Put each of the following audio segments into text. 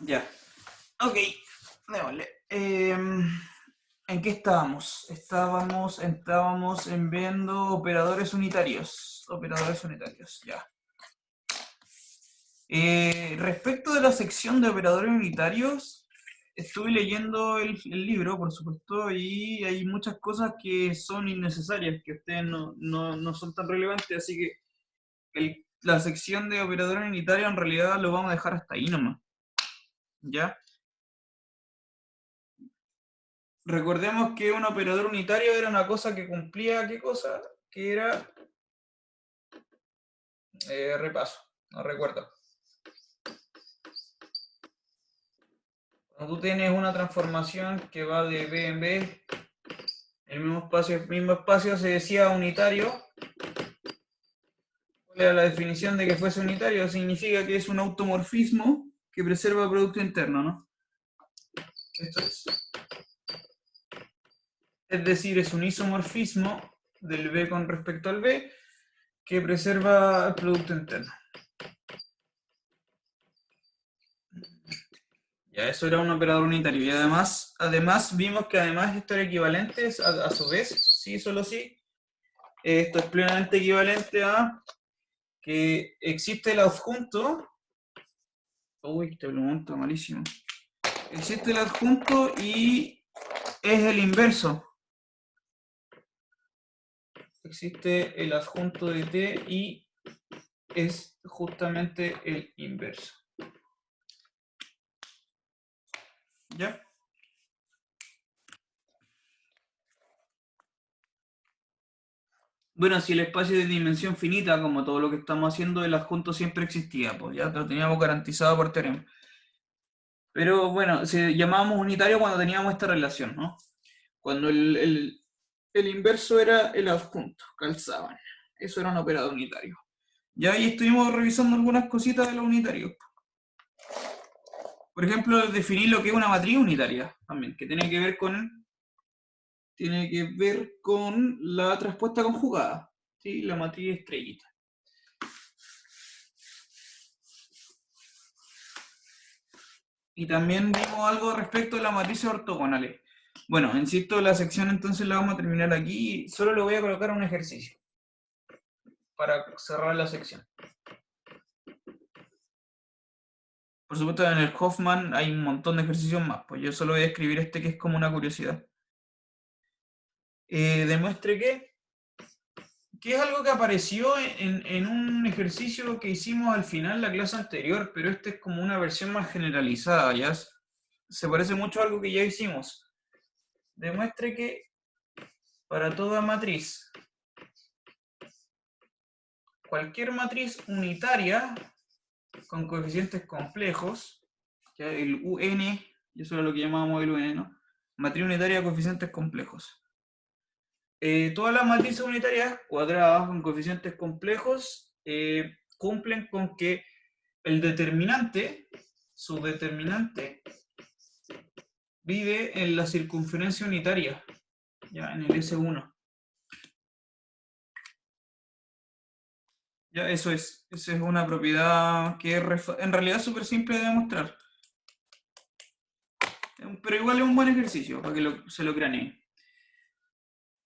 Ya, ok, démosle. ¿En qué estábamos? Estábamos en viendo operadores unitarios. Operadores unitarios, ya. Respecto de la sección de operadores unitarios, estuve leyendo el libro, por supuesto, y hay muchas cosas que son innecesarias, que ustedes no son tan relevantes, así que la sección de operadores unitarios en realidad lo vamos a dejar hasta ahí nomás. ¿Ya? Recordemos que un operador unitario era una cosa que cumplía, ¿qué cosa? Que era, repaso, no recuerdo. Cuando tú tienes una transformación que va de B en B, el mismo espacio se decía unitario. ¿Cuál era la definición de que fuese unitario? Significa que es un automorfismo que preserva el producto interno, ¿no? Esto es. Es decir, es un isomorfismo del B con respecto al B que preserva el producto interno. Ya, eso era un operador unitario. Y además vimos que además estos eran equivalentes a su vez, sí, solo sí. Esto es plenamente equivalente a que existe el adjunto. Uy, este elemento malísimo. Existe el adjunto y es el inverso. Existe el adjunto de t y es justamente el inverso. ¿Ya? Bueno, si el espacio es de dimensión finita, como todo lo que estamos haciendo, el adjunto siempre existía, pues ya lo teníamos garantizado por teorema. Pero bueno, se llamábamos unitario cuando teníamos esta relación, ¿no? Cuando el inverso era el adjunto, calzaban. Eso era un operador unitario. Ya ahí estuvimos revisando algunas cositas de los unitarios. Por ejemplo, definir lo que es una matriz unitaria también, que tiene que ver con la traspuesta conjugada, ¿sí? La matriz estrellita. Y también vimos algo respecto a las matrices ortogonales. Bueno, insisto, la sección entonces la vamos a terminar aquí y solo le voy a colocar un ejercicio para cerrar la sección. Por supuesto, en el Hoffman hay un montón de ejercicios más, pues yo solo voy a escribir este que es como una curiosidad. Demuestre que es algo que apareció en un ejercicio que hicimos al final de la clase anterior, pero este es como una versión más generalizada, ya se parece mucho a algo que ya hicimos. Demuestre que para toda matriz, cualquier matriz unitaria con coeficientes complejos, ya el UN, y eso es lo que llamábamos el UN, ¿no? Matriz unitaria de coeficientes complejos. Todas las matrices unitarias cuadradas con coeficientes complejos cumplen con que el determinante, su determinante, vive en la circunferencia unitaria, ya en el S1. Ya esa es una propiedad que en realidad es súper simple de demostrar. Pero igual es un buen ejercicio para que se lo cranee.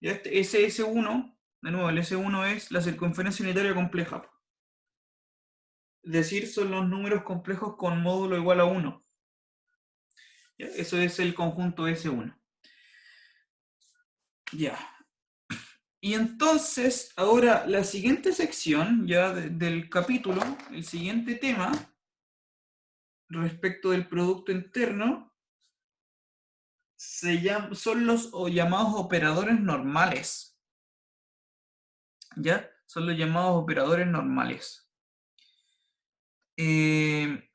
Ese S1, de nuevo, el S1 es la circunferencia unitaria compleja. Es decir, son los números complejos con módulo igual a 1. ¿Ya? Eso es el conjunto S1. Ya. Y entonces, ahora la siguiente sección ya del capítulo, el siguiente tema, respecto del producto interno, son los llamados operadores normales. ¿Ya? Son los llamados operadores normales. ¿Qué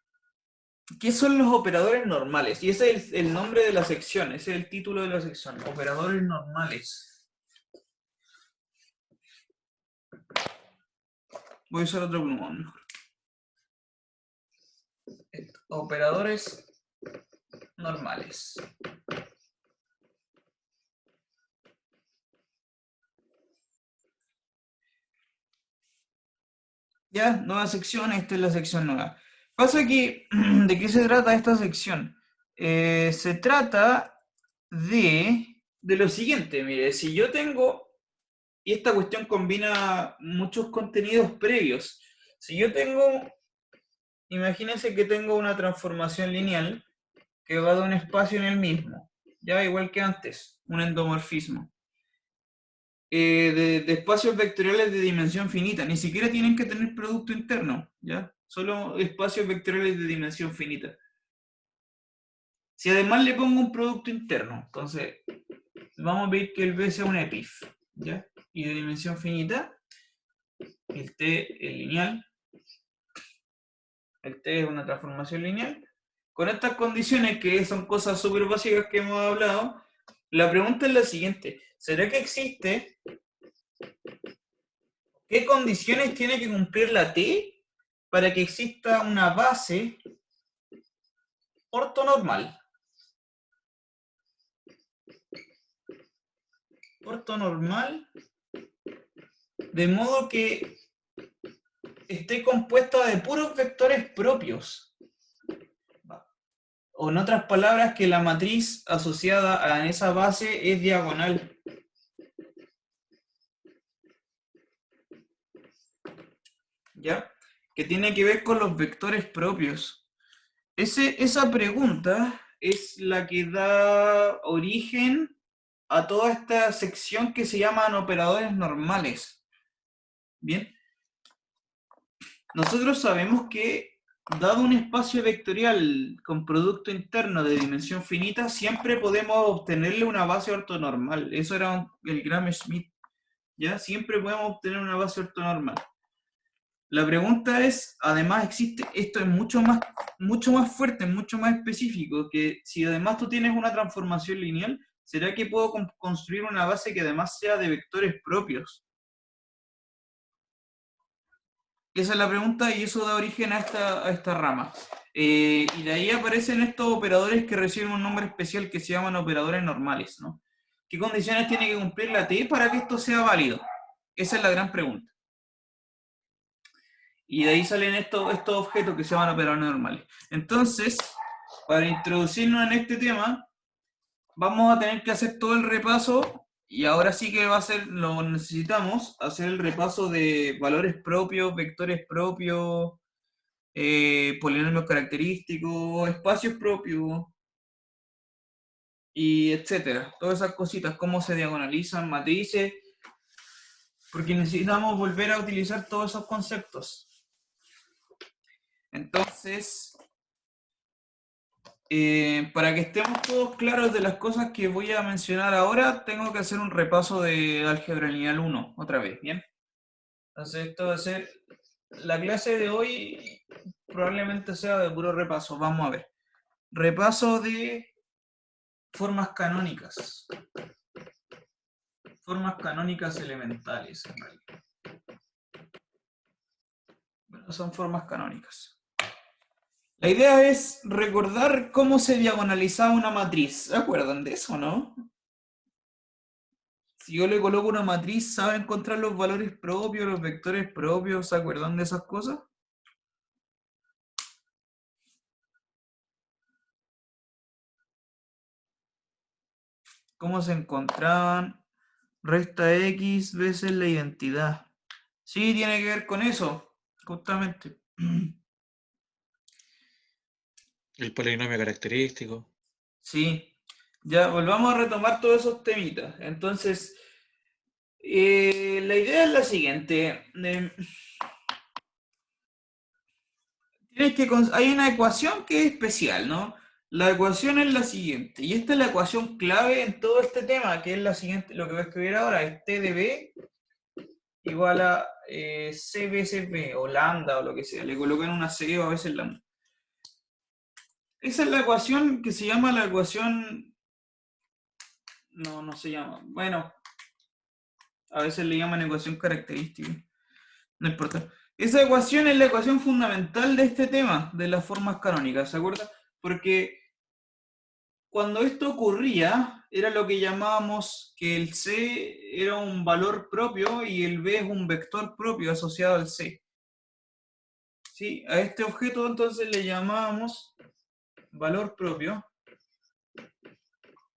son los operadores normales? Y ese es el nombre de la sección, ese es el título de la sección, operadores normales. Voy a usar otro plumón mejor. Operadores normales. Ya, nueva sección, esta es la sección nueva. Pasa que, ¿de qué se trata esta sección? Se trata de lo siguiente, mire, si yo tengo, y esta cuestión combina muchos contenidos previos, si yo tengo, imagínense que tengo una transformación lineal que va de un espacio en el mismo, ya igual que antes, un endomorfismo, de espacios vectoriales de dimensión finita, ni siquiera tienen que tener producto interno, ¿ya? Solo espacios vectoriales de dimensión finita. Si además le pongo un producto interno, entonces vamos a ver que el B sea un epif, ¿ya? Y de dimensión finita, el T es lineal, el T es una transformación lineal. Con estas condiciones, que son cosas súper básicas que hemos hablado, la pregunta es la siguiente: ¿será que existe? ¿Qué condiciones tiene que cumplir la T para que exista una base ortonormal? Ortonormal, de modo que esté compuesta de puros vectores propios. O en otras palabras, que la matriz asociada a esa base es diagonal. ¿Ya? Que tiene que ver con los vectores propios. Esa pregunta es la que da origen a toda esta sección que se llaman operadores normales. Bien, nosotros sabemos que, dado un espacio vectorial con producto interno de dimensión finita, siempre podemos obtenerle una base ortonormal. Eso era el Gram-Schmidt. ¿Ya? Siempre podemos obtener una base ortonormal. La pregunta es, además existe, esto es mucho más fuerte, mucho más específico, que si además tú tienes una transformación lineal, ¿será que puedo construir una base que además sea de vectores propios? Esa es la pregunta y eso da origen a esta rama. Y de ahí aparecen estos operadores que reciben un nombre especial que se llaman operadores normales, ¿no? ¿Qué condiciones tiene que cumplir la T para que esto sea válido? Esa es la gran pregunta. Y de ahí salen estos objetos que se llaman operadores normales. Entonces, para introducirnos en este tema, vamos a tener que hacer todo el repaso, y ahora sí que lo necesitamos, hacer el repaso de valores propios, vectores propios, polinomios característicos, espacios propios, y etcétera. Todas esas cositas, cómo se diagonalizan, matrices, porque necesitamos volver a utilizar todos esos conceptos. Entonces, para que estemos todos claros de las cosas que voy a mencionar ahora, tengo que hacer un repaso de álgebra lineal 1, otra vez, ¿bien? Entonces esto va a ser, la clase de hoy probablemente sea de puro repaso, vamos a ver. Repaso de formas canónicas. Formas canónicas elementales, en realidad. Bueno, son formas canónicas. La idea es recordar cómo se diagonalizaba una matriz. ¿Se acuerdan de eso, no? Si yo le coloco una matriz, ¿sabe encontrar los valores propios, los vectores propios? ¿Se acuerdan de esas cosas? ¿Cómo se encontraban? Resta X veces la identidad. Sí, tiene que ver con eso, justamente. El polinomio característico. Sí, ya volvamos a retomar todos esos temitas. Entonces, la idea es la siguiente. Hay una ecuación que es especial, ¿no? La ecuación es la siguiente, y esta es la ecuación clave en todo este tema, que es la siguiente, lo que voy a escribir ahora es T de B igual a C veces B, o lambda, o lo que sea, le colocan una C o a veces lambda. Esa es la ecuación que se llama la ecuación, no se llama, bueno, a veces le llaman ecuación característica, no importa. Esa ecuación es la ecuación fundamental de este tema, de las formas canónicas, ¿se acuerdan? Porque cuando esto ocurría, era lo que llamábamos que el C era un valor propio y el B es un vector propio asociado al C. ¿sí? A este objeto entonces le llamamos valor propio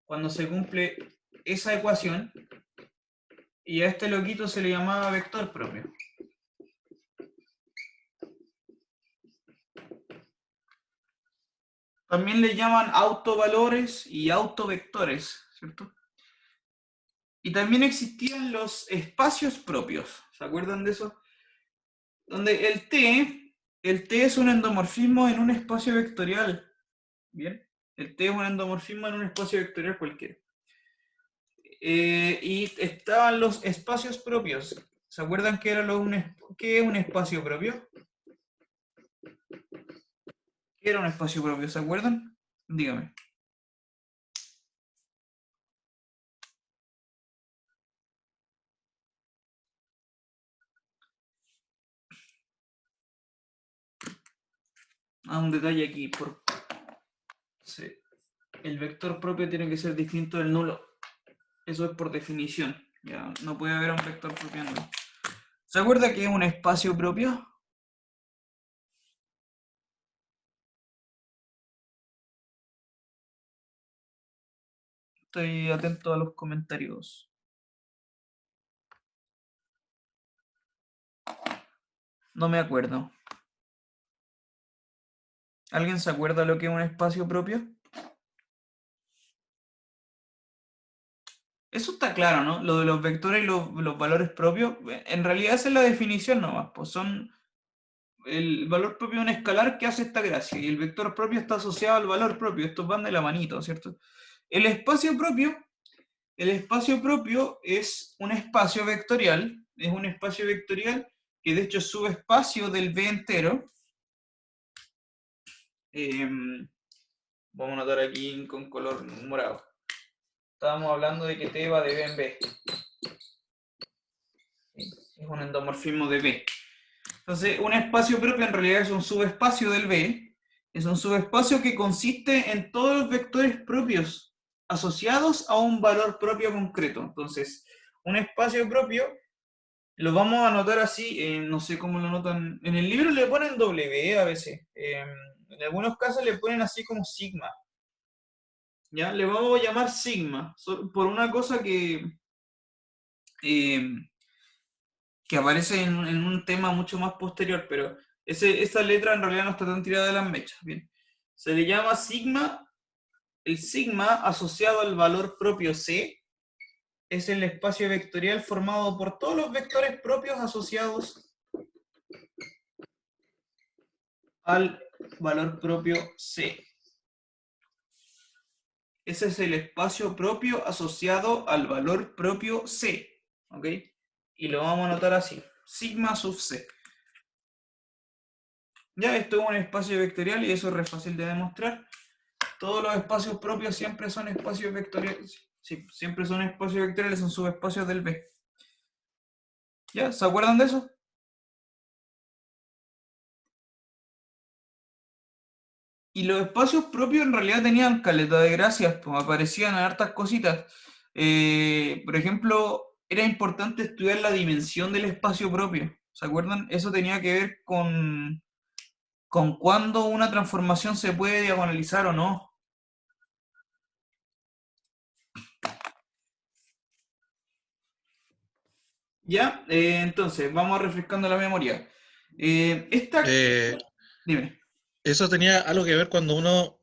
cuando se cumple esa ecuación, y a este loquito se le llamaba vector propio. También le llaman autovalores y autovectores, ¿cierto? Y también existían los espacios propios, ¿se acuerdan de eso? Donde el T es un endomorfismo en un espacio vectorial, ¿bien? El T es un endomorfismo en un espacio vectorial cualquiera. Y estaban los espacios propios. ¿Se acuerdan qué es un espacio propio? ¿Qué era un espacio propio? ¿Se acuerdan? Dígame. Un detalle aquí. Sí. El vector propio tiene que ser distinto del nulo. Eso es por definición. Ya no puede haber un vector propio nulo. ¿Se acuerda que es un espacio propio? Estoy atento a los comentarios. No me acuerdo. ¿Alguien se acuerda lo que es un espacio propio? Eso está claro, ¿no? Lo de los vectores y los valores propios, en realidad esa es la definición nomás, pues son el valor propio de un escalar que hace esta gracia, y el vector propio está asociado al valor propio, estos van de la manito, ¿cierto? El espacio propio, el espacio propio es un espacio vectorial que de hecho es subespacio del V entero. Vamos a anotar aquí con color morado. Estábamos hablando de que T va de B en B. Es un endomorfismo de B. Entonces, un espacio propio en realidad es un subespacio del B. Es un subespacio que consiste en todos los vectores propios asociados a un valor propio concreto. Entonces, un espacio propio lo vamos a anotar así, no sé cómo lo notan. En el libro le ponen W a veces. En algunos casos le ponen así como sigma. ¿Ya? Le vamos a llamar sigma, por una cosa eh, que aparece en un tema mucho más posterior, pero esa letra en realidad no está tan tirada de las mechas. Bien. Se le llama sigma, el sigma asociado al valor propio C, es el espacio vectorial formado por todos los vectores propios asociados al valor propio C. Ese es el espacio propio asociado al valor propio C. ¿Ok? Y lo vamos a anotar así. Sigma sub C. Ya, esto es un espacio vectorial y eso es re fácil de demostrar. Todos los espacios propios siempre son espacios vectoriales. Sí, siempre son espacios vectoriales, son subespacios del B. ¿Ya? ¿Se acuerdan de eso? Y los espacios propios en realidad tenían caleta de gracias, pues aparecían hartas cositas. Por ejemplo, era importante estudiar la dimensión del espacio propio. ¿Se acuerdan? Eso tenía que ver con cuándo una transformación se puede diagonalizar o no. ¿Ya? Entonces, vamos refrescando la memoria. Eh, Dime. Eso tenía algo que ver cuando uno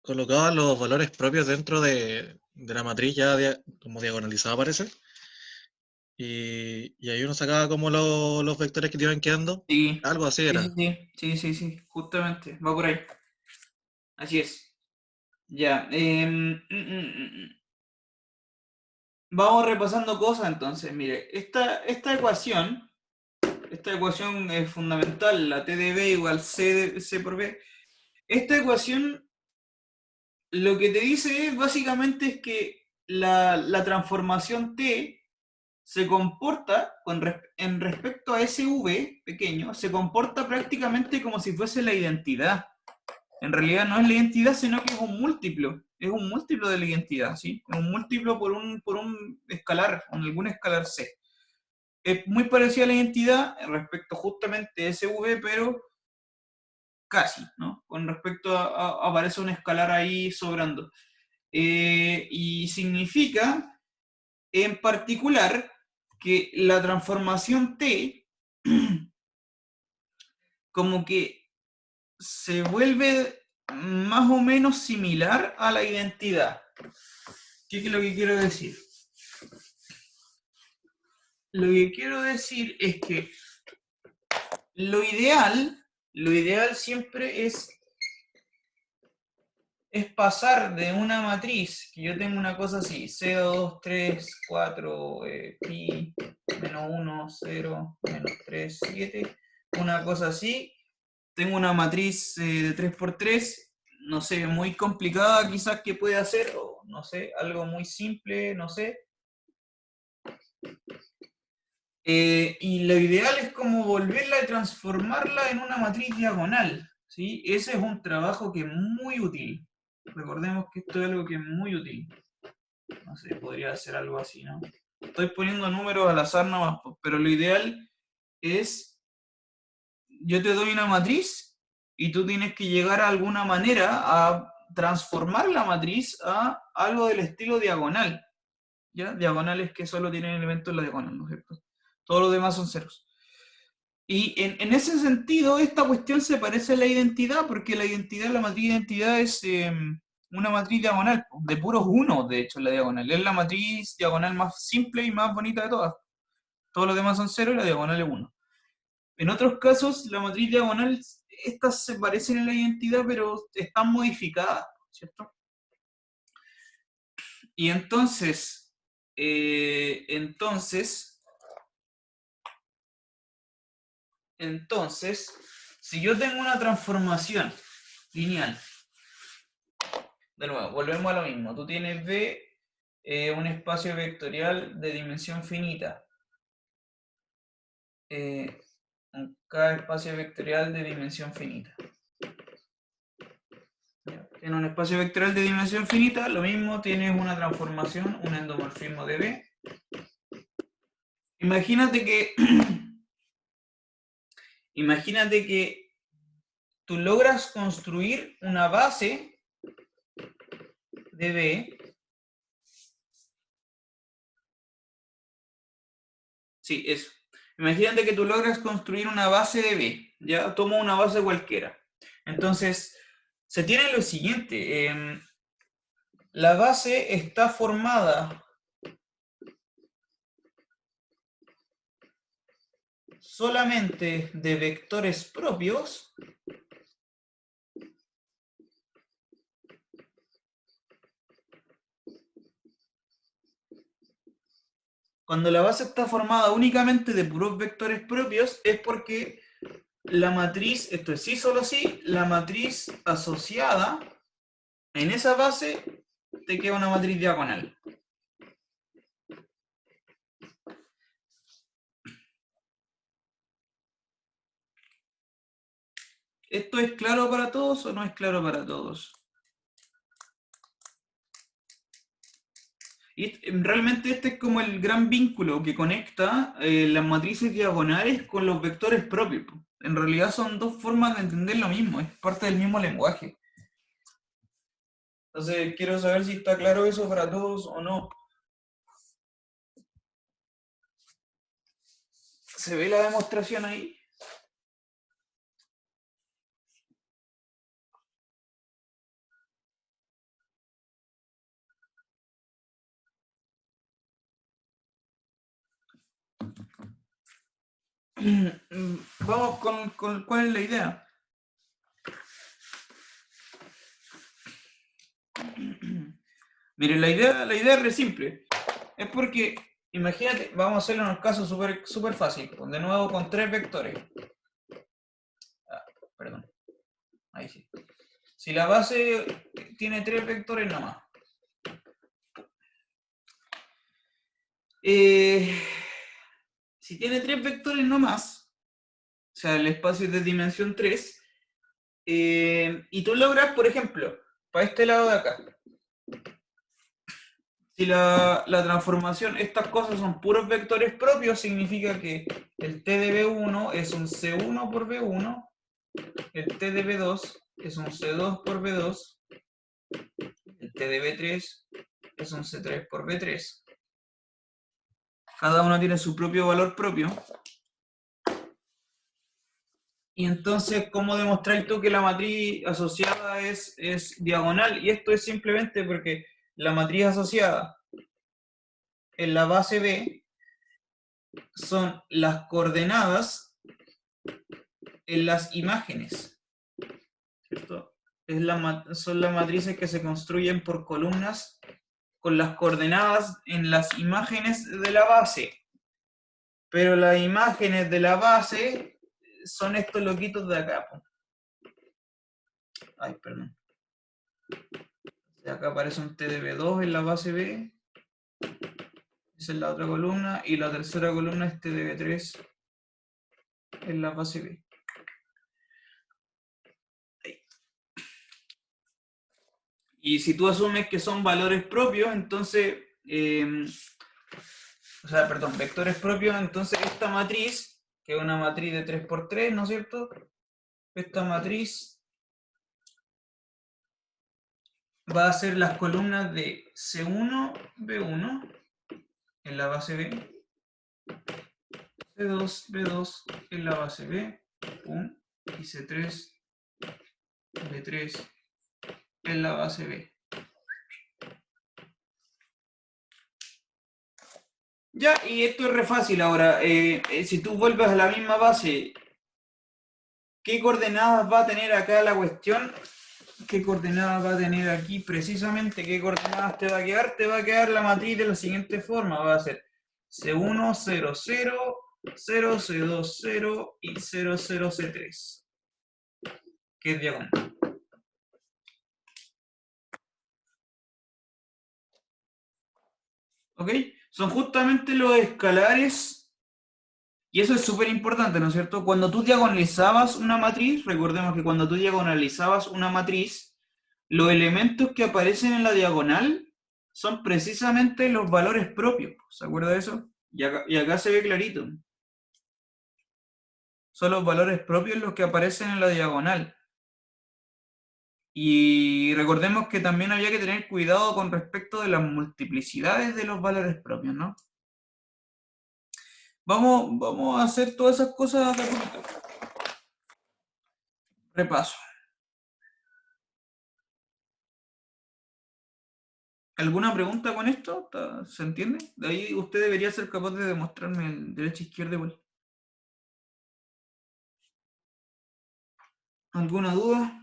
colocaba los valores propios dentro de la matriz ya como diagonalizada, parece. Y ahí uno sacaba como los vectores que te iban quedando. Sí, Algo así sí, sí, era. sí, sí, sí, sí, justamente, va por ahí. Así es. Ya. Vamos repasando cosas entonces. Mire, esta ecuación es fundamental, la T de B igual C por B. Esta ecuación lo que te dice básicamente es que la transformación T se comporta en respecto a ese V pequeño, se comporta prácticamente como si fuese la identidad. En realidad no es la identidad, sino que es un múltiplo de la identidad, ¿sí? Es un múltiplo por un escalar, con algún escalar C. Es muy parecida a la identidad respecto justamente a ese V, pero casi, ¿no? Con respecto aparece un escalar ahí sobrando. Y significa, en particular, que la transformación T como que se vuelve más o menos similar a la identidad. ¿Qué es lo que quiero decir? Lo que quiero decir es que lo ideal siempre es pasar de una matriz, que yo tengo una cosa así, 0, 2, 3, 4, pi, menos 1, 0, menos 3, 7, una cosa así. Tengo una matriz de 3×3, no sé, muy complicada quizás que puede hacer, o no sé, algo muy simple, no sé. Y lo ideal es como volverla y transformarla en una matriz diagonal, ¿sí? Ese es un trabajo que es muy útil. Recordemos que esto es algo que es muy útil. No sé, podría hacer algo así, ¿no? Estoy poniendo números al azar nomás, pero lo ideal es, yo te doy una matriz y tú tienes que llegar a alguna manera a transformar la matriz a algo del estilo diagonal, ¿ya? Diagonales que solo tienen elementos en la diagonal, ¿no es cierto? Todos los demás son ceros. Y en ese sentido, esta cuestión se parece a la identidad, porque la identidad, la matriz de identidad es una matriz diagonal, de puros unos, de hecho, la diagonal. Es la matriz diagonal más simple y más bonita de todas. Todos los demás son cero y la diagonal es 1. En otros casos, la matriz diagonal, estas se parecen a la identidad, pero están modificadas, ¿cierto? Y entonces, si yo tengo una transformación lineal, de nuevo, volvemos a lo mismo. Tú tienes V, un espacio vectorial de dimensión finita. Cada espacio vectorial de dimensión finita. En un espacio vectorial de dimensión finita, lo mismo, tienes una transformación, un endomorfismo de V. Imagínate que tú logras construir una base de V. Sí, eso. Imagínate que tú logras construir una base de V. Ya tomo una base cualquiera. Entonces, se tiene lo siguiente. La base está formada solamente de vectores propios Cuando la base está formada únicamente de puros vectores propios, es porque la matriz, esto es sí, solo sí, la matriz asociada en esa base te queda una matriz diagonal. ¿Esto es claro para todos o no es claro para todos? Y realmente este es como el gran vínculo que conecta las matrices diagonales con los vectores propios. En realidad son dos formas de entender lo mismo, es parte del mismo lenguaje. Entonces quiero saber si está claro eso para todos o no. ¿Se ve la demostración ahí? Vamos con cuál es la idea. Miren, la idea es re simple. Es porque, imagínate, vamos a hacerlo en un caso súper fácil. De nuevo con tres vectores. Perdón. Ahí sí. Si la base tiene tres vectores nomás. Si tiene tres vectores nomás, o sea, el espacio es de dimensión 3, y tú logras, por ejemplo, para este lado de acá, si la transformación, estas cosas son puros vectores propios, significa que el T de B1 es un C1 por B1 el T de B2 es un C2 por B2, el T de B3 es un C3 por B3. Cada uno tiene su propio valor propio. Y entonces, ¿cómo demostráis tú que la matriz asociada es diagonal? Y esto es simplemente porque la matriz asociada en la base B son las coordenadas en las imágenes, ¿cierto? Son las matrices que se construyen por columnas con las coordenadas en las imágenes de la base. Pero las imágenes de la base son estos loquitos de acá. Ay, perdón. Acá aparece un TDB2 en la base B. Esa es la otra columna. Y la tercera columna es TDB3 en la base B. Ahí. Y si tú asumes que son valores propios, entonces... vectores propios, entonces esta matriz, que es una matriz de 3×3, ¿no es cierto? Esta matriz va a ser las columnas de C1, B1 en la base B, C2, B2 en la base B, y C3, B3 en la base B. Ya, y esto es re fácil ahora. Si tú vuelves a la misma base, ¿qué coordenadas va a tener acá la cuestión? ¿Qué coordenadas va a tener aquí precisamente? ¿Qué coordenadas te va a quedar? Te va a quedar la matriz de la siguiente forma. Va a ser C1, 0, 0, 0, C2, 0 y 0, 0, C3. Que es diagonal. ¿Ok? Son justamente los escalares. Y eso es súper importante, ¿no es cierto? Cuando tú diagonalizabas una matriz, recordemos que cuando tú diagonalizabas una matriz, los elementos que aparecen en la diagonal son precisamente los valores propios. ¿Se acuerda de eso? Y acá se ve clarito. Son los valores propios los que aparecen en la diagonal. Y recordemos que también había que tener cuidado con respecto de las multiplicidades de los valores propios, ¿no? Vamos a hacer todas esas cosas de a poquito. Repaso. ¿Alguna pregunta con esto? ¿Se entiende? De ahí usted debería ser capaz de demostrarme el derecha-izquierda igual. ¿Alguna duda?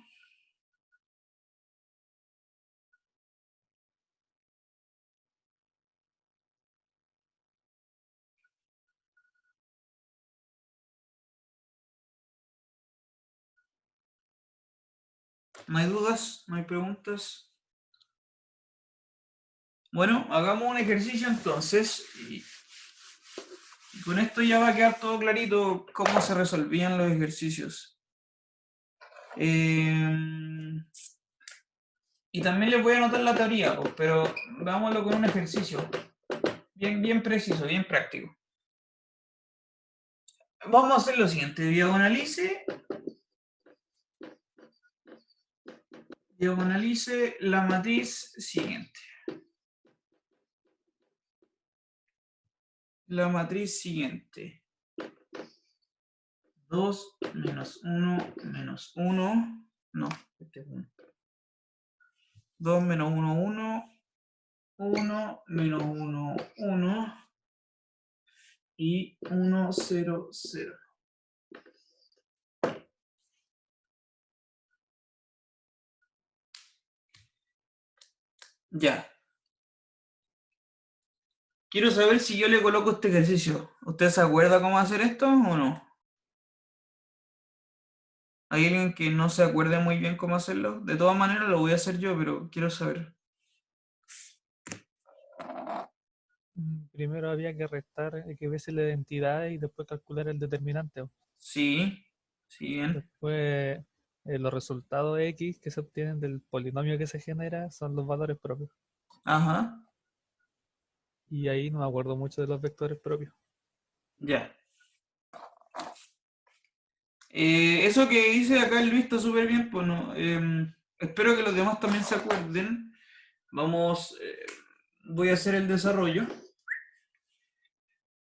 ¿No hay dudas? ¿No hay preguntas? Bueno, hagamos un ejercicio entonces. Y con esto ya va a quedar todo clarito cómo se resolvían los ejercicios. Y también les voy a anotar la teoría, pues, pero vámonos con un ejercicio bien preciso, bien práctico. Vamos a hacer lo siguiente, diagonalice la matriz siguiente. La matriz siguiente. 2 menos 1 menos 1. No, este es 1. 2 menos 1, 1. 1 menos 1, 1. Y 1, 0, 0. Ya. Quiero saber si yo le coloco este ejercicio. ¿Usted se acuerda cómo hacer esto o no? ¿Hay alguien que no se acuerde muy bien cómo hacerlo? De todas maneras lo voy a hacer yo, pero quiero saber. Primero había que restar que veces la identidad y después calcular el determinante. Sí, sí, bien. Después los resultados X que se obtienen del polinomio que se genera son los valores propios. Ajá, Y ahí no me acuerdo mucho de los vectores propios. ya. Eso que dice acá el Luis está súper bien, pues no, espero que los demás también se acuerden. Vamos, voy a hacer el desarrollo.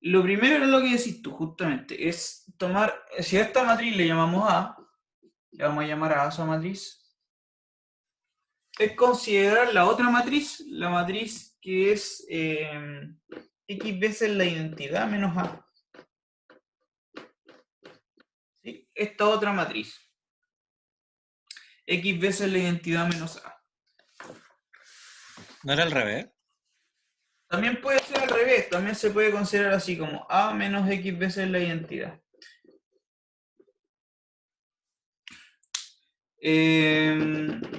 Lo primero era lo que decís tú, justamente, es tomar, si a esta matriz le llamamos A, le vamos a llamar a esa matriz, es considerar la otra matriz, la matriz que es X veces la identidad menos A. ¿Sí? Esta otra matriz. X veces la identidad menos A. ¿No era al revés? También puede ser al revés, también se puede considerar así como A menos X veces la identidad.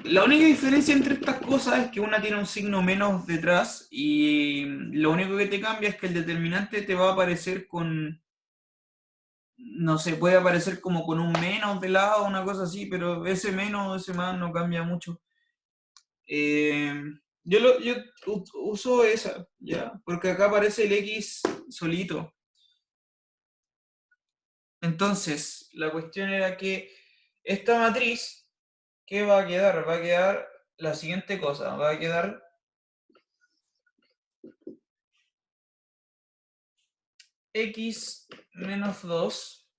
La única diferencia entre estas cosas es que una tiene un signo menos detrás y lo único que te cambia es que el determinante te va a aparecer con, no sé, puede aparecer como con un menos de lado o una cosa así, pero ese menos o ese más no cambia mucho. Yo uso esa, ¿ya? Porque acá aparece el X solito. Entonces, la cuestión era que esta matriz, ¿qué va a quedar? Va a quedar la siguiente cosa, va a quedar X menos 2,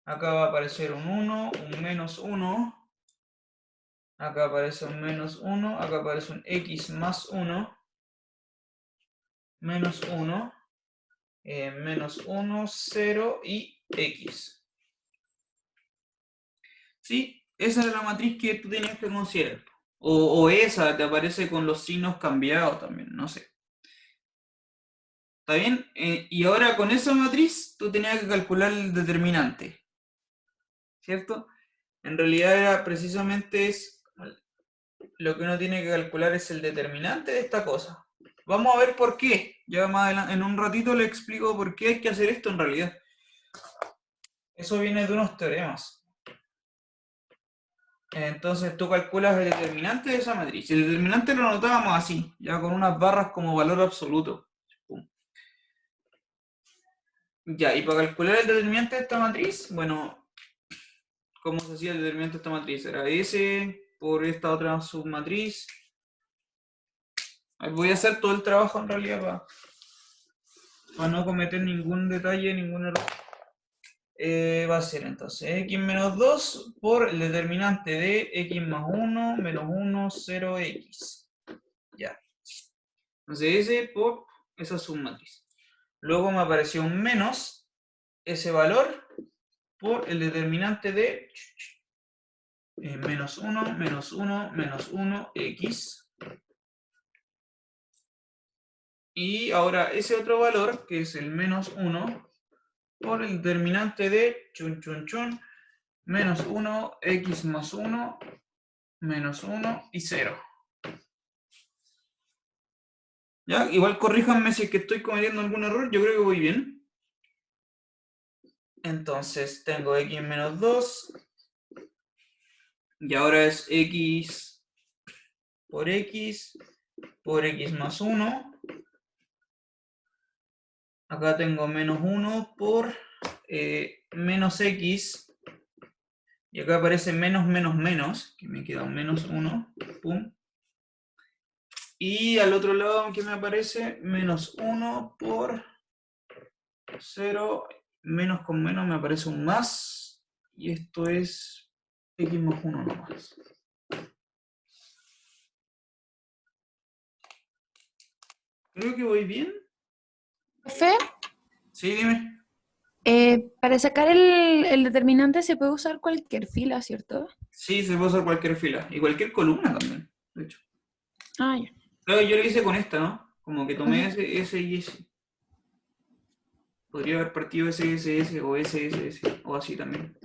acá va a aparecer un 1, un menos 1, acá aparece un menos 1, acá aparece un X más 1, menos 1, menos 1, 0 y X. ¿Sí? Esa es la matriz que tú tenías que considerar. O esa te aparece con los signos cambiados también, no sé. ¿Está bien? Y ahora con esa matriz tú tenías que calcular el determinante. ¿Cierto? En realidad era precisamente lo que uno tiene que calcular es el determinante de esta cosa. Vamos a ver por qué. Ya más adelante, en un ratito le explico por qué hay que hacer esto en realidad. Eso viene de unos teoremas. Entonces tú calculas el determinante de esa matriz. El determinante lo anotábamos así, ya con unas barras como valor absoluto. Pum. Ya, y para calcular el determinante de esta matriz, bueno, ¿cómo se hacía el determinante de esta matriz? Era S por esta otra submatriz. Voy a hacer todo el trabajo en realidad para no cometer ningún detalle, ningún error. Va a ser entonces x menos 2 por el determinante de x más 1 menos 1, 0x. Ya. Entonces ese por esa submatriz. Luego me apareció un menos ese valor por el determinante de menos 1, menos 1, menos 1, x. Y ahora ese otro valor, que es el menos 1, por el determinante de menos 1, x más 1, menos 1 y 0. ¿Ya? Igual corríjanme si es que estoy cometiendo algún error, yo creo que voy bien. Entonces tengo x menos 2, y ahora es x por x más 1. Acá tengo menos 1 por menos x. Y acá aparece menos menos menos, que me queda un menos 1. Pum. Y al otro lado que me aparece menos 1 por 0. Menos con menos me aparece un más. Y esto es x más 1 nomás. Creo que voy bien. Profe, Sí, dime. para sacar el determinante se puede usar cualquier fila, ¿cierto? Sí, se puede usar cualquier fila. Y cualquier columna también, de hecho. Ah, ya. Claro, yo lo hice con esta, ¿no? Como que tomé ese y ese. Podría haber partido ese o ese, o así también.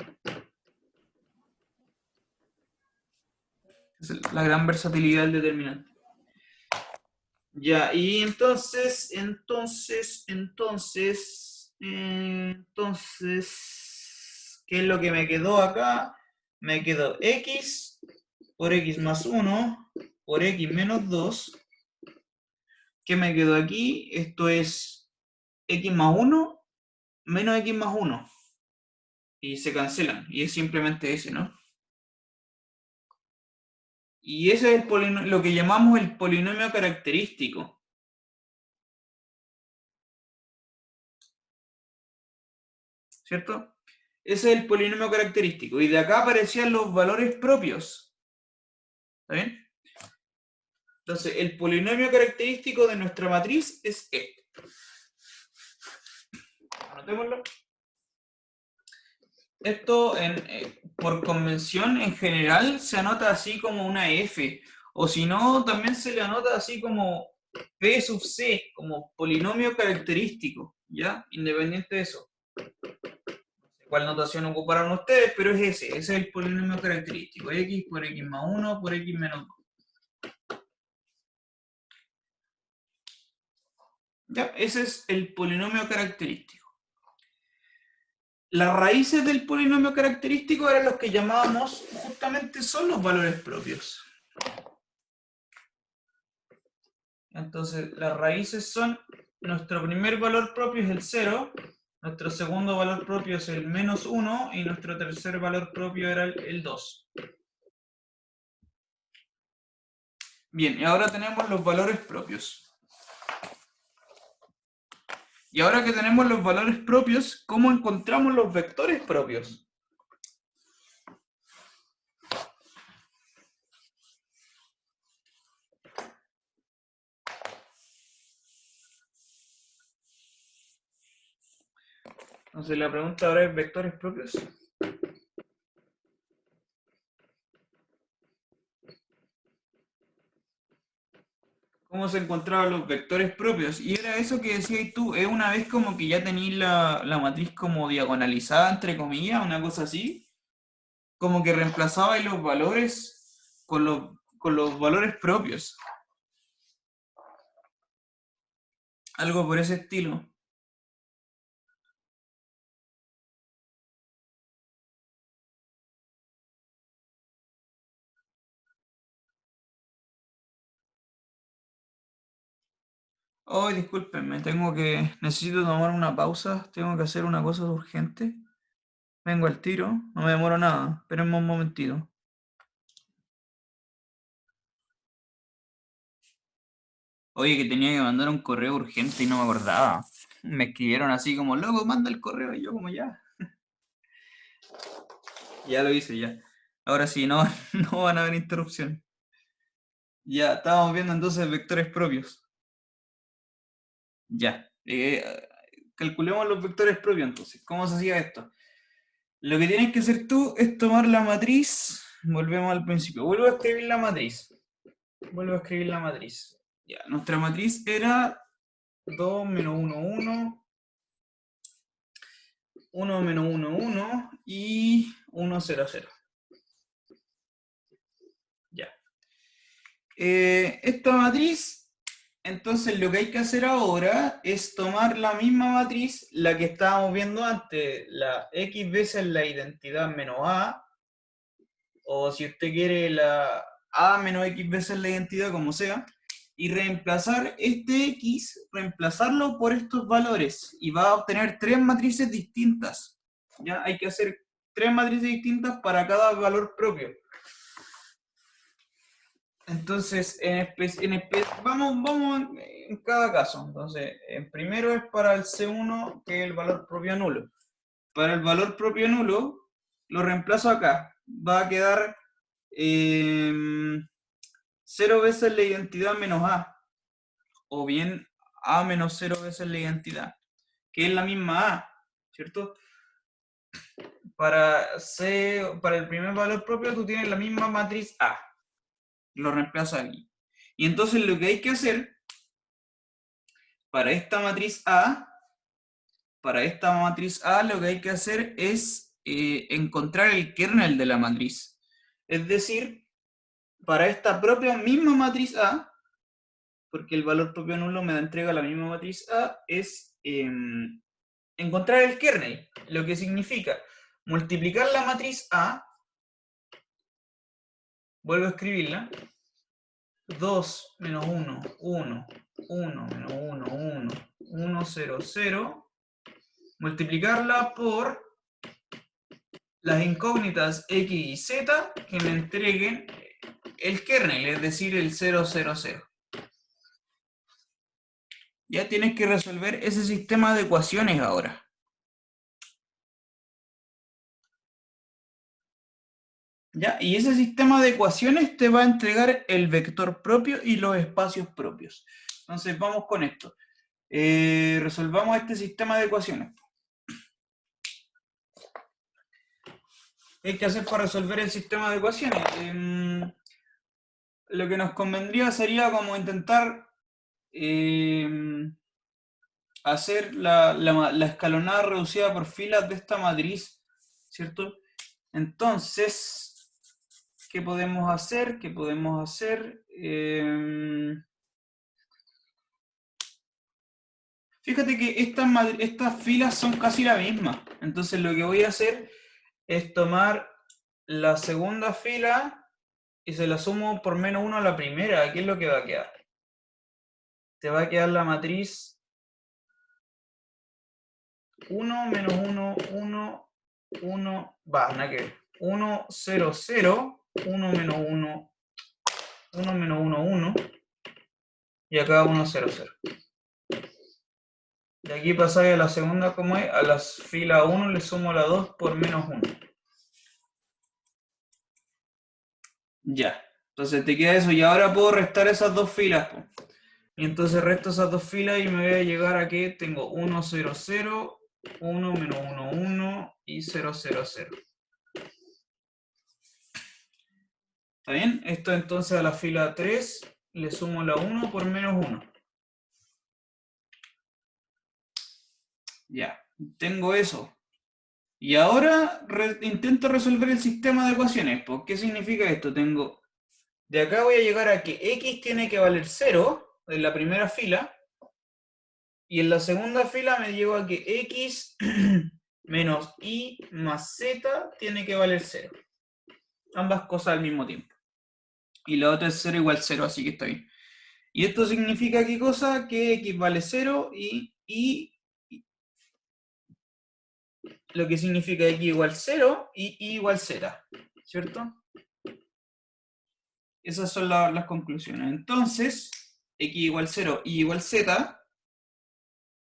Es la gran versatilidad del determinante. Ya, y entonces, ¿qué es lo que me quedó acá? Me quedó x por x más 1 por x menos 2. ¿Qué me quedó aquí? Esto es x más 1 menos x más 1. y se cancelan, y es simplemente ese, ¿no? Y ese es lo que llamamos el polinomio característico. ¿Cierto? Ese es el polinomio característico. Y de acá aparecían los valores propios. ¿Está bien? Entonces, el polinomio característico de nuestra matriz es este. Anotémoslo. Esto, por convención, en general, se anota así como una F. O si no, también se le anota así como P sub C, como polinomio característico, ¿ya? Independiente de eso. ¿Cuál notación ocuparon ustedes? Pero es ese es el polinomio característico. X por X más 1 por X menos 2. ¿Ya? Ese es el polinomio característico. Las raíces del polinomio característico eran los que llamábamos, justamente son los valores propios. Entonces, las raíces son, nuestro primer valor propio es el 0, nuestro segundo valor propio es el menos 1 y nuestro tercer valor propio era el 2. Bien, y ahora tenemos los valores propios. Y ahora que tenemos los valores propios, ¿cómo encontramos los vectores propios? Entonces la pregunta ahora es ¿vectores propios? ¿Cómo se encontraban los vectores propios? Y era eso que decías tú, es una vez como que ya tenéis la matriz como diagonalizada, entre comillas, una cosa así, como que reemplazabais los valores con los valores propios. Algo por ese estilo. Oh, discúlpenme, necesito tomar una pausa, tengo que hacer una cosa urgente. Vengo al tiro, no me demoro nada, espérenme un momentito. Oye, que tenía que mandar un correo urgente y no me acordaba. Me escribieron así como, loco, manda el correo, y yo como ya. Ya lo hice, ya. Ahora sí, no, no van a haber interrupciones. Ya, estábamos viendo entonces vectores propios. Ya. Calculemos los vectores propios entonces. ¿Cómo se hacía esto? Lo que tienes que hacer tú es tomar la matriz. Volvemos al principio. Vuelvo a escribir la matriz. Ya, nuestra matriz era 2, menos 1, 1, 1, menos 1, 1 y 1, 0, 0. Ya. Esta matriz, entonces lo que hay que hacer ahora es tomar la misma matriz, la que estábamos viendo antes, la X veces la identidad menos A, o si usted quiere la A menos X veces la identidad, como sea, y reemplazar este X, reemplazarlo por estos valores, y va a obtener tres matrices distintas. ¿Ya? Hay que hacer tres matrices distintas para cada valor propio. Entonces, vamos en cada caso. Entonces, en primero es para el C1, que es el valor propio nulo. Para el valor propio nulo, lo reemplazo acá. Va a quedar 0 veces la identidad menos A. O bien A menos 0 veces la identidad, que es la misma A, ¿cierto? Para el primer valor propio, tú tienes la misma matriz A. Lo reemplazo aquí. Y entonces lo que hay que hacer para esta matriz A, lo que hay que hacer es encontrar el kernel de la matriz. Es decir, para esta propia misma matriz A, porque el valor propio nulo me da entrega la misma matriz A, es encontrar el kernel, lo que significa multiplicar la matriz A, vuelvo a escribirla, 2 menos 1, 1, 1 menos 1, 1, 1, 0, 0, multiplicarla por las incógnitas X y Z que me entreguen el kernel, es decir, el 000. Ya tienes que resolver ese sistema de ecuaciones ahora. ¿Ya? Y ese sistema de ecuaciones te va a entregar el vector propio y los espacios propios. Entonces vamos con esto. Resolvamos este sistema de ecuaciones. ¿Qué hay que hacer para resolver el sistema de ecuaciones? Lo que nos convendría sería como intentar hacer la escalonada reducida por filas de esta matriz, ¿cierto? Entonces, ¿qué podemos hacer? ¿Qué podemos hacer? Fíjate que estas filas son casi la misma. Entonces lo que voy a hacer es tomar la segunda fila y se la sumo por menos 1 a la primera. ¿Qué es lo que va a quedar? Te va a quedar la matriz 1, menos 1, 1, 1, va, nada que ver. 1, 0, 0, 1, menos 1, 1, menos 1, 1, y acá 1, 0, 0. De aquí pasáis a la segunda, como es, a la fila 1 le sumo la 2 por menos 1. Ya, entonces te queda eso, y ahora puedo restar esas dos filas, po. Y entonces resto esas dos filas y me voy a llegar a que tengo 1, 0, 0, 1, menos 1, 1 y 0, 0, 0. ¿Está bien? Esto entonces a la fila 3 le sumo la 1 por menos 1. Ya, tengo eso. Y ahora intento resolver el sistema de ecuaciones. ¿Por qué significa esto? Tengo, de acá voy a llegar a que x tiene que valer 0 en la primera fila. Y en la segunda fila me llevo a que x menos y más z tiene que valer 0. Ambas cosas al mismo tiempo. Y la otra es 0 igual 0, así que está bien. Y esto significa ¿qué cosa? Que x vale 0 y lo que significa x igual 0 y y igual z, ¿cierto? Esas son las conclusiones. Entonces, x igual 0 y igual z,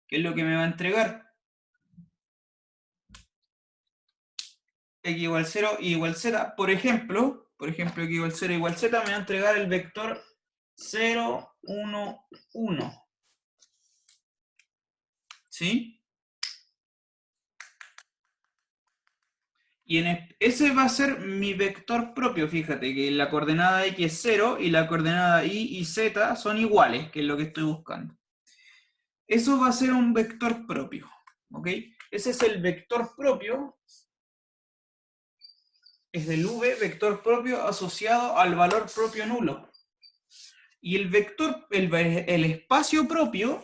¿qué es lo que me va a entregar? X igual 0 y igual z, por ejemplo, x igual 0 igual z me va a entregar el vector 0, 1, 1. ¿Sí? Y ese va a ser mi vector propio, fíjate, que la coordenada x es 0 y la coordenada y z son iguales, que es lo que estoy buscando. Eso va a ser un vector propio, ¿ok? Ese es el vector propio, es del v, vector propio asociado al valor propio nulo. Y el vector, el espacio propio,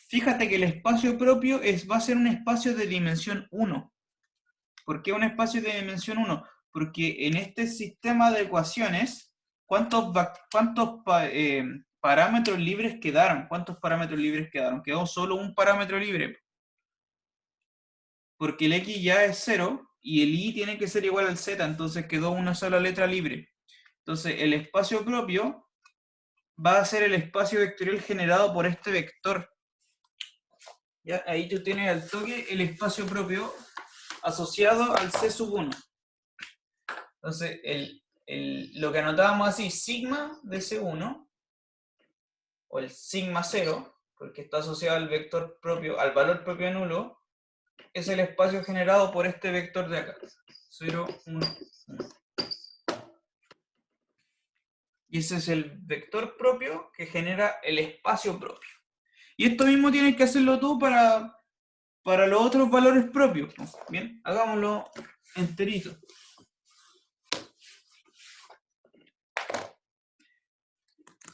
fíjate que el espacio propio va a ser un espacio de dimensión 1. ¿Por qué un espacio de dimensión 1? Porque en este sistema de ecuaciones, ¿cuántos parámetros libres quedaron? ¿Cuántos parámetros libres quedaron? Quedó solo un parámetro libre. Porque el x ya es 0 y el y tiene que ser igual al z, entonces quedó una sola letra libre. Entonces el espacio propio va a ser el espacio vectorial generado por este vector. ¿Ya? Ahí tú tienes al toque el espacio propio asociado al C sub 1. Entonces, lo que anotábamos así, sigma de C1, o el sigma 0, porque está asociado al vector propio, al valor propio nulo, es el espacio generado por este vector de acá. 0, 1, 1. Y ese es el vector propio que genera el espacio propio. Y esto mismo tienes que hacerlo tú para los otros valores propios. Bien, hagámoslo enterito.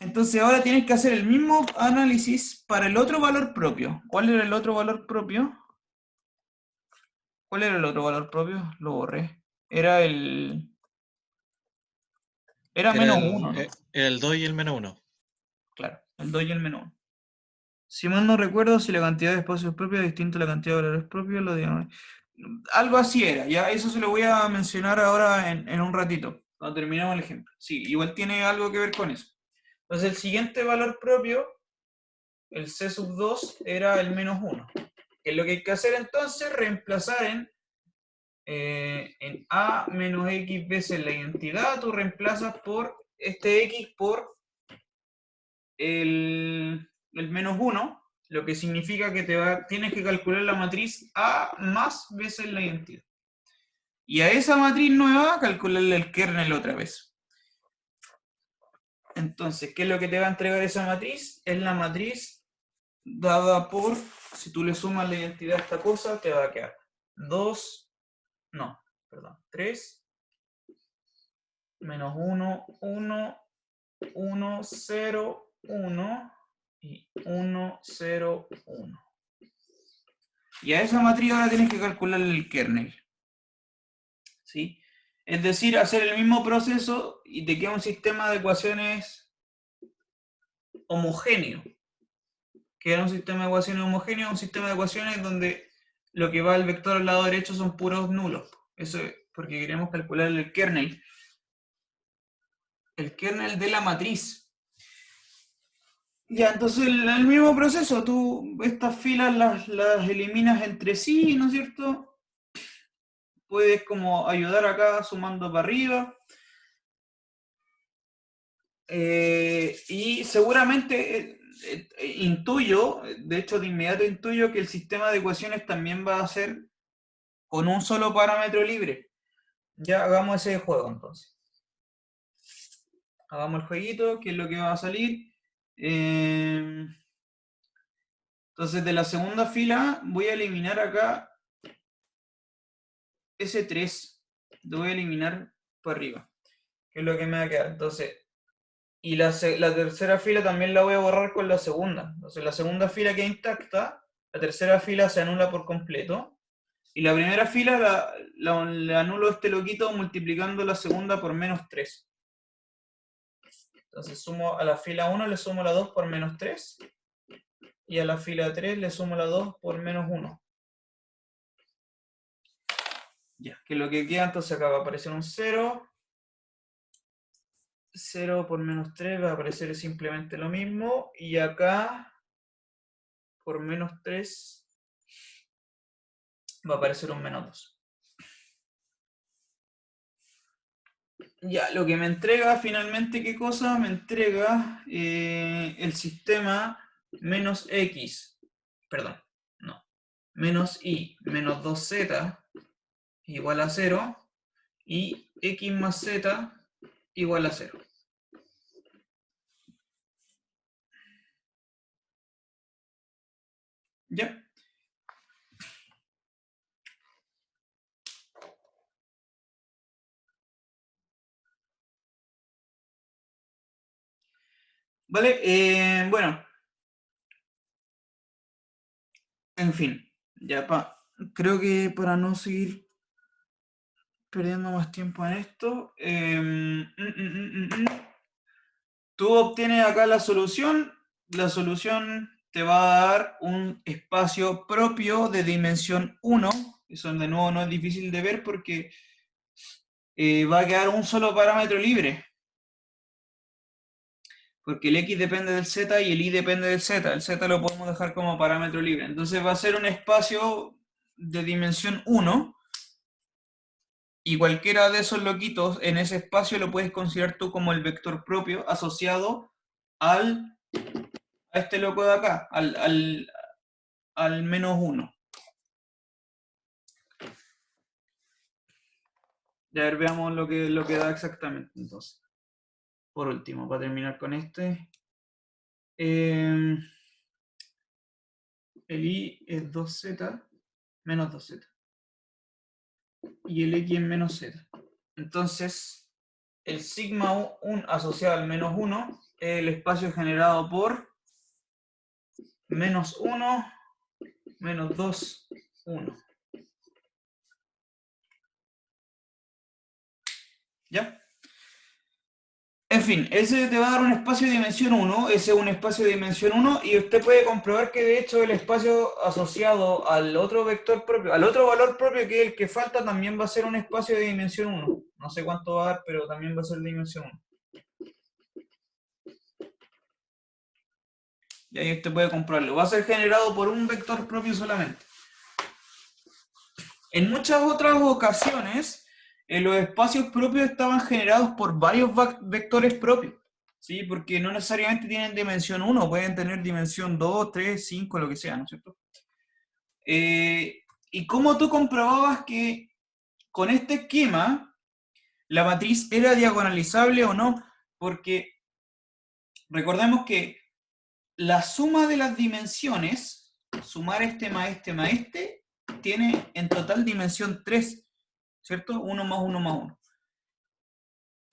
Entonces ahora tienes que hacer el mismo análisis para el otro valor propio. ¿Cuál era el otro valor propio? ¿Cuál era el otro valor propio? Lo borré. Era menos 1, ¿no? El 2 y el menos 1. Claro, el 2 y el menos 1. Si mal no recuerdo, si la cantidad de espacios propios es distinta a la cantidad de valores propios, lo digamos. Algo así era, ya eso se lo voy a mencionar ahora en un ratito, cuando terminemos el ejemplo. Sí, igual tiene algo que ver con eso. Entonces el siguiente valor propio, el C sub 2, era el menos 1. Que es lo que hay que hacer entonces, reemplazar en A menos X veces la identidad, tú reemplazas por este X por el menos 1, lo que significa que tienes que calcular la matriz A más veces la identidad. Y a esa matriz nueva, calcularle el kernel otra vez. Entonces, ¿qué es lo que te va a entregar esa matriz? Es la matriz dada por, si tú le sumas la identidad a esta cosa, te va a quedar 3, menos 1, 1, 1, 0, 1 y 1, 0, 1. Y a esa matriz ahora tienes que calcularle el kernel. ¿Sí? Es decir, hacer el mismo proceso y te queda un sistema de ecuaciones homogéneo. Queda un sistema de ecuaciones homogéneo, un sistema de ecuaciones donde lo que va al vector al lado derecho son puros nulos. Eso es porque queremos calcular el kernel. El kernel de la matriz. Ya, entonces el mismo proceso, tú estas filas las eliminas entre sí, ¿no es cierto? Puedes como ayudar acá sumando para arriba. Y seguramente intuyo, de hecho de inmediato intuyo que el sistema de ecuaciones también va a ser con un solo parámetro libre. Ya hagamos ese juego entonces. Hagamos el jueguito, que es lo que va a salir. Entonces de la segunda fila voy a eliminar acá ese 3. Lo voy a eliminar por arriba, que es lo que me va a quedar. Entonces, y la tercera fila también la voy a borrar con la segunda. Entonces la segunda fila queda intacta, la tercera fila se anula por completo, y la primera fila le anulo este loquito multiplicando la segunda por menos 3. Entonces sumo a la fila 1, le sumo la 2 por menos 3, y a la fila 3 le sumo la 2 por menos 1. Ya, que lo que queda entonces acá va a aparecer un 0. 0 por menos 3 va a aparecer simplemente lo mismo, y acá por menos 3 va a aparecer un menos 2. Ya, lo que me entrega finalmente, ¿qué cosa? Me entrega el sistema menos x, perdón, no, menos y menos 2z igual a 0, y x más z igual a 0. ¿Ya? ¿Vale? Bueno, en fin, ya creo que para no seguir perdiendo más tiempo en esto, tú obtienes acá la solución te va a dar un espacio propio de dimensión 1, eso de nuevo no es difícil de ver porque va a quedar un solo parámetro libre, porque el x depende del z y el y depende del z, el z lo podemos dejar como parámetro libre, entonces va a ser un espacio de dimensión 1, y cualquiera de esos loquitos en ese espacio lo puedes considerar tú como el vector propio asociado a este loco de acá, al menos 1. Ya ver, veamos lo que da exactamente entonces. Por último, para terminar con este. El i es 2z menos 2z. Y el x es menos z. Entonces, el sigma 1 asociado al menos 1 es el espacio generado por menos 1, menos 2, 1. ¿Ya? En fin, ese te va a dar un espacio de dimensión 1, ese es un espacio de dimensión 1, y usted puede comprobar que de hecho el espacio asociado al otro vector propio, al otro valor propio que es el que falta, también va a ser un espacio de dimensión 1. No sé cuánto va a dar, pero también va a ser de dimensión 1. Y ahí usted puede comprobarlo. Va a ser generado por un vector propio solamente. En muchas otras ocasiones, los espacios propios estaban generados por varios vectores propios. ¿Sí? Porque no necesariamente tienen dimensión 1, pueden tener dimensión 2, 3, 5, lo que sea, ¿no es cierto? ¿Y cómo tú comprobabas que con este esquema la matriz era diagonalizable o no? Porque recordemos que la suma de las dimensiones, sumar este más este más este, tiene en total dimensión 3, ¿cierto? 1 más 1 más 1.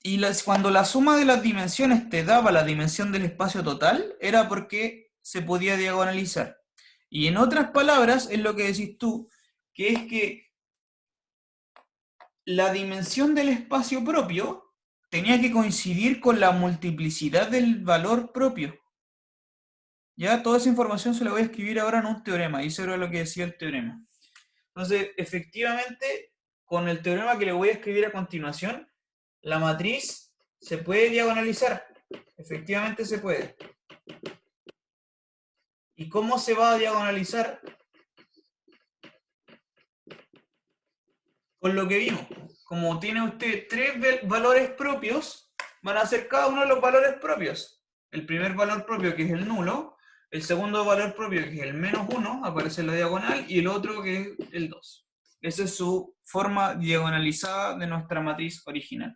Y cuando la suma de las dimensiones te daba la dimensión del espacio total, era porque se podía diagonalizar. Y en otras palabras, es lo que decís tú, que es que la dimensión del espacio propio tenía que coincidir con la multiplicidad del valor propio. Ya, toda esa información se la voy a escribir ahora en un teorema, y eso era lo que decía el teorema. Entonces, efectivamente, con el teorema que le voy a escribir a continuación, la matriz se puede diagonalizar. Efectivamente se puede. ¿Y cómo se va a diagonalizar? Con lo que vimos. Como tiene usted tres valores propios, van a ser cada uno de los valores propios. El primer valor propio, que es el nulo, el segundo valor propio, que es el menos 1, aparece en la diagonal, y el otro, que es el 2. Esa es su forma diagonalizada de nuestra matriz original.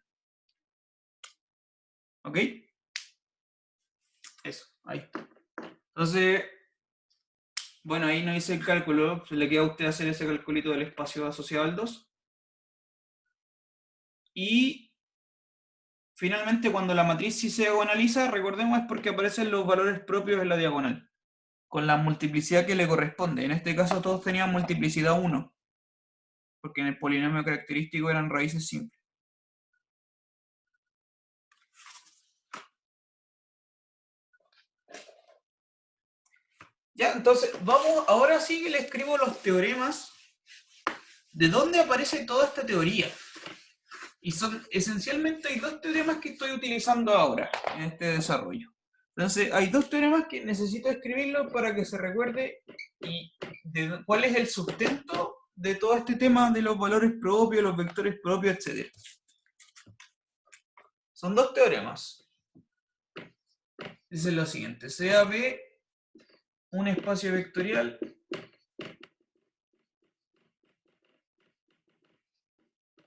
¿Ok? Eso, ahí. Entonces, bueno, ahí no hice el cálculo, se le queda a usted hacer ese calculito del espacio asociado al 2. Y finalmente, cuando la matriz sí se diagonaliza, recordemos, es porque aparecen los valores propios en la diagonal, con la multiplicidad que le corresponde. En este caso todos tenían multiplicidad 1, porque en el polinomio característico eran raíces simples. Ya, entonces, vamos, ahora sí que le escribo los teoremas. ¿De dónde aparece toda esta teoría? Y son, esencialmente, hay dos teoremas que estoy utilizando ahora, en este desarrollo. Entonces, hay dos teoremas que necesito escribirlos para que se recuerde y cuál es el sustento de todo este tema de los valores propios, los vectores propios, etc. Son dos teoremas. Dice lo siguiente: sea B un espacio vectorial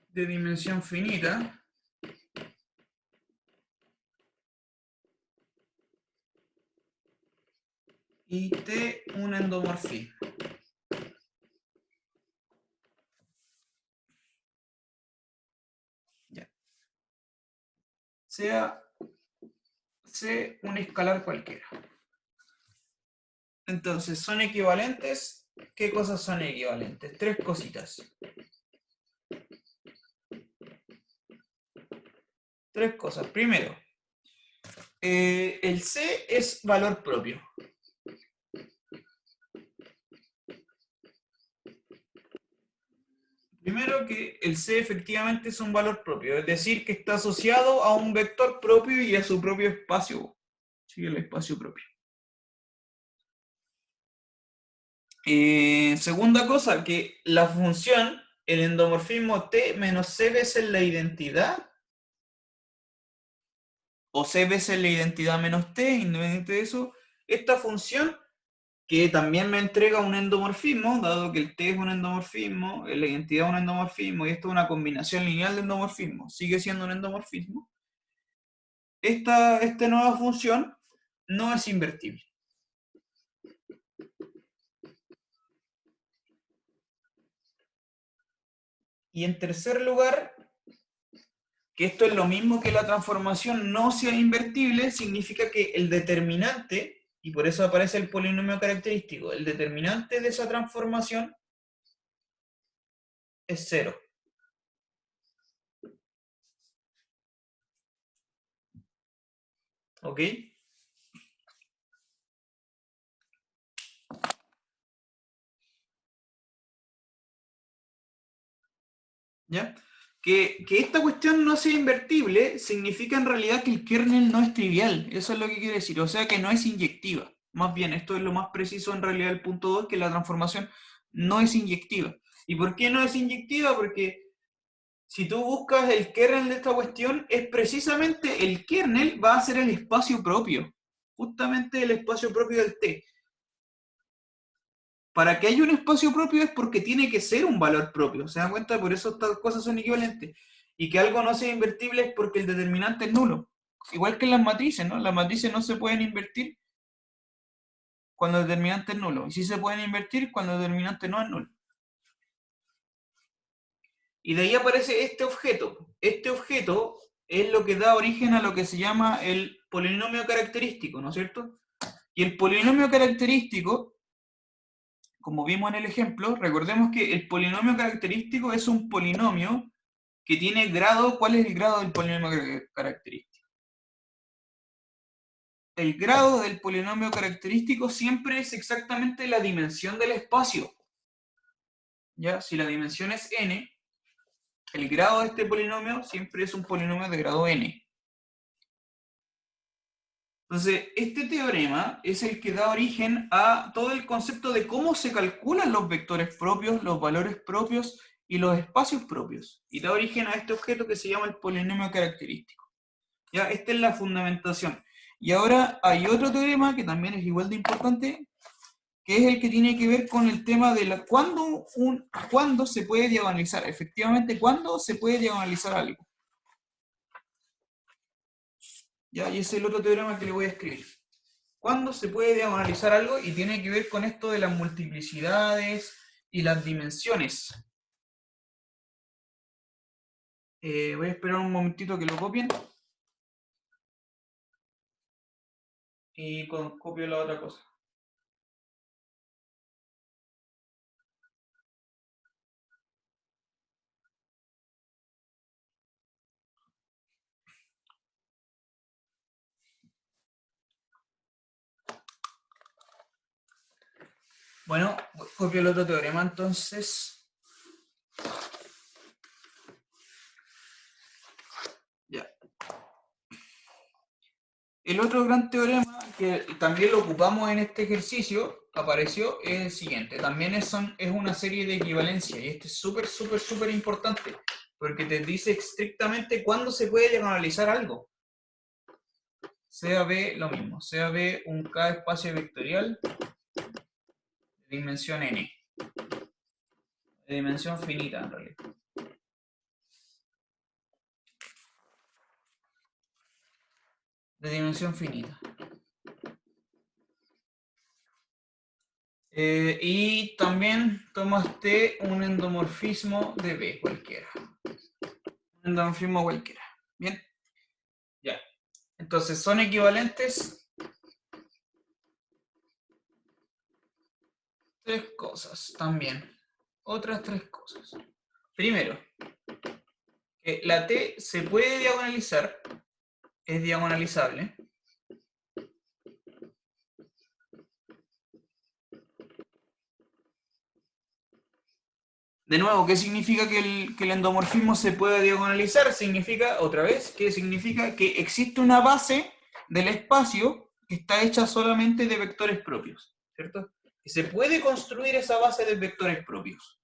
de dimensión finita y T un endomorfismo. Ya. Sea C un escalar cualquiera. Entonces, ¿son equivalentes? ¿Qué cosas son equivalentes? Tres cositas. Tres cosas. Primero, el C es valor propio. Primero, que el C efectivamente es un valor propio, es decir, que está asociado a un vector propio y a su propio espacio. Sí, el espacio propio. Segunda cosa, que la función, el endomorfismo T menos C veces la identidad, o C veces la identidad menos T, independiente de eso, esta función, que también me entrega un endomorfismo, dado que el T es un endomorfismo, la identidad es un endomorfismo, y esto es una combinación lineal de endomorfismos, sigue siendo un endomorfismo. Esta nueva función no es invertible. Y en tercer lugar, que esto es lo mismo que la transformación no sea invertible, significa que el determinante, y por eso aparece el polinomio característico, el determinante de esa transformación es 0. ¿Ok? ¿Ya? Que esta cuestión no sea invertible significa en realidad que el kernel no es trivial. Eso es lo que quiere decir. O sea que no es inyectiva. Más bien, esto es lo más preciso en realidad del punto 2, que la transformación no es inyectiva. ¿Y por qué no es inyectiva? Porque si tú buscas el kernel de esta cuestión, es precisamente el kernel va a ser el espacio propio. Justamente el espacio propio del T. Para que haya un espacio propio es porque tiene que ser un valor propio. ¿Se dan cuenta? Por eso estas cosas son equivalentes. Y que algo no sea invertible es porque el determinante es nulo. Igual que en las matrices, ¿no? Las matrices no se pueden invertir cuando el determinante es nulo. Y sí se pueden invertir cuando el determinante no es nulo. Y de ahí aparece este objeto. Este objeto es lo que da origen a lo que se llama el polinomio característico, ¿no es cierto? Y el polinomio característico, como vimos en el ejemplo, recordemos que el polinomio característico es un polinomio que tiene grado. ¿Cuál es el grado del polinomio característico? El grado del polinomio característico siempre es exactamente la dimensión del espacio. ¿Ya? Si la dimensión es n, el grado de este polinomio siempre es un polinomio de grado n. Entonces, este teorema es el que da origen a todo el concepto de cómo se calculan los vectores propios, los valores propios y los espacios propios. Y da origen a este objeto que se llama el polinomio característico. ¿Ya? Esta es la fundamentación. Y ahora hay otro teorema que también es igual de importante, que es el que tiene que ver con el tema de cuándo se puede diagonalizar. Efectivamente, ¿cuándo se puede diagonalizar algo? ¿Ya? Y ese es el otro teorema que le voy a escribir. ¿Cuándo se puede diagonalizar algo? Y tiene que ver con esto de las multiplicidades y las dimensiones. Voy a esperar un momentito que lo copien. Y copio la otra cosa. Bueno, copio el otro teorema entonces. Ya. El otro gran teorema que también lo ocupamos en este ejercicio, apareció, es el siguiente. También es una serie de equivalencia, y este es súper importante, porque te dice estrictamente cuándo se puede diagonalizar algo. Sea B lo mismo, sea B un K espacio vectorial de dimensión n, de dimensión finita en realidad. De dimensión finita. Y también tomaste un endomorfismo de B cualquiera. Un endomorfismo cualquiera. Bien. Ya. Entonces son equivalentes tres cosas también. Otras tres cosas. Primero, que la T se puede diagonalizar, es diagonalizable. De nuevo, ¿qué significa que el endomorfismo se puede diagonalizar? Significa, otra vez, que significa que existe una base del espacio que está hecha solamente de vectores propios, ¿cierto? Que se puede construir esa base de vectores propios.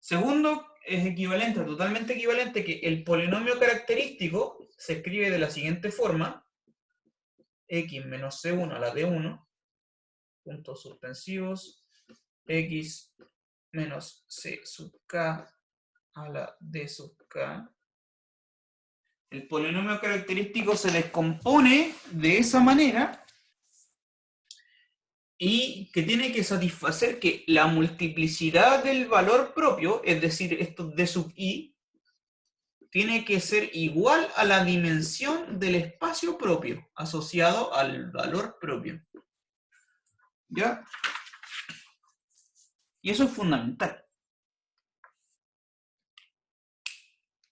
Segundo, es equivalente, totalmente equivalente, que el polinomio característico se escribe de la siguiente forma: x menos c1 a la d1, puntos suspensivos, x menos c sub k a la d sub k. El polinomio característico se descompone de esa manera y que tiene que satisfacer que la multiplicidad del valor propio, es decir, esto d sub i, tiene que ser igual a la dimensión del espacio propio asociado al valor propio. ¿Ya? Y eso es fundamental.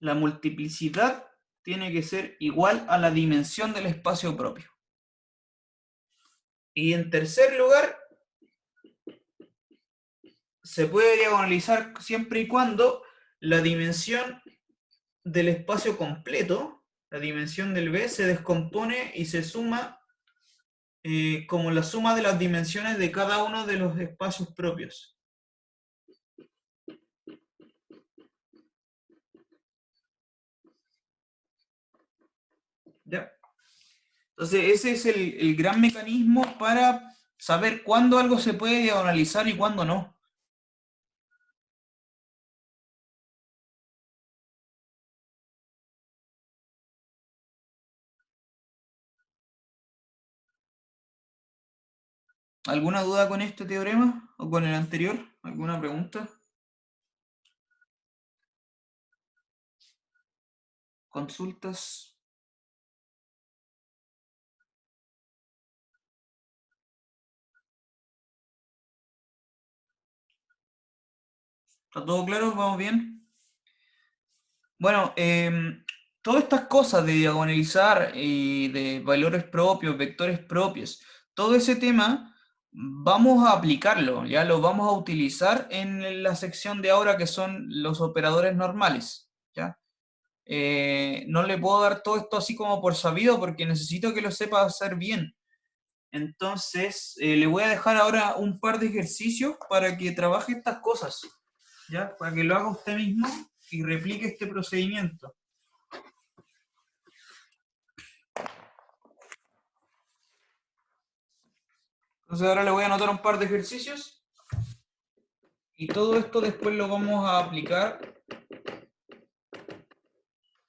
La multiplicidad tiene que ser igual a la dimensión del espacio propio. Y en tercer lugar, se puede diagonalizar siempre y cuando la dimensión del espacio completo, la dimensión del B, se descompone y se suma como la suma de las dimensiones de cada uno de los espacios propios. ¿Ya? Entonces, ese es el gran mecanismo para saber cuándo algo se puede diagonalizar y cuándo no. ¿Alguna duda con este teorema o con el anterior? ¿Alguna pregunta? ¿Consultas? ¿Está todo claro? ¿Vamos bien? Bueno, todas estas cosas de diagonalizar y de valores propios, vectores propios, todo ese tema vamos a aplicarlo, ya lo vamos a utilizar en la sección de ahora que son los operadores normales, ¿ya? No le puedo dar todo esto así como por sabido porque necesito que lo sepa hacer bien. Entonces, le voy a dejar ahora un par de ejercicios para que trabaje estas cosas, ¿ya? Para que lo haga usted mismo y replique este procedimiento. Entonces ahora le voy a anotar un par de ejercicios y todo esto después lo vamos a aplicar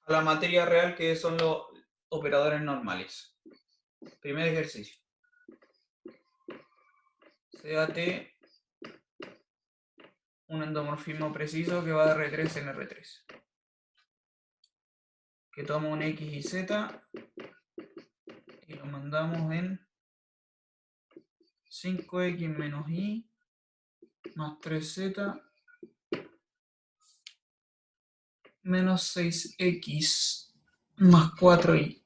a la materia real que son los operadores normales. Primer ejercicio. CAT un endomorfismo preciso que va de R3 en R3. Que toma un X y Z y lo mandamos en 5X menos Y más 3Z menos 6X más 4Y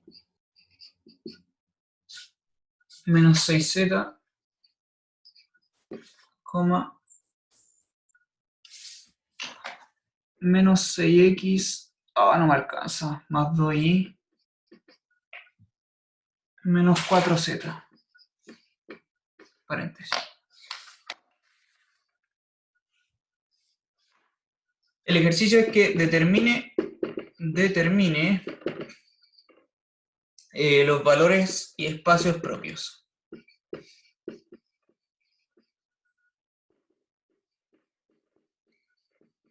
menos 6Z, coma, menos 6X, no me alcanza, más 2Y, menos 4Z, paréntesis. El ejercicio es que determine los valores y espacios propios.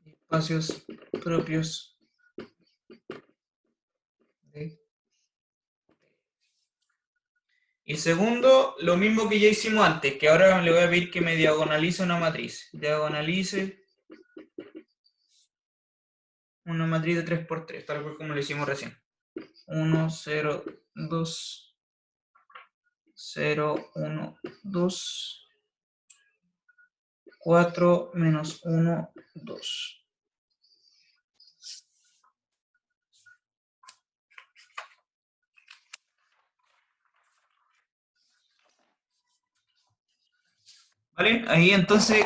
Espacios propios de... Y segundo, lo mismo que ya hicimos antes, que ahora le voy a pedir que me diagonalice una matriz. Diagonalice una matriz de 3×3, tal cual como lo hicimos recién. 1, 0, 2, 0, 1, 2, 4, menos 1, 2. ¿Vale? Ahí entonces,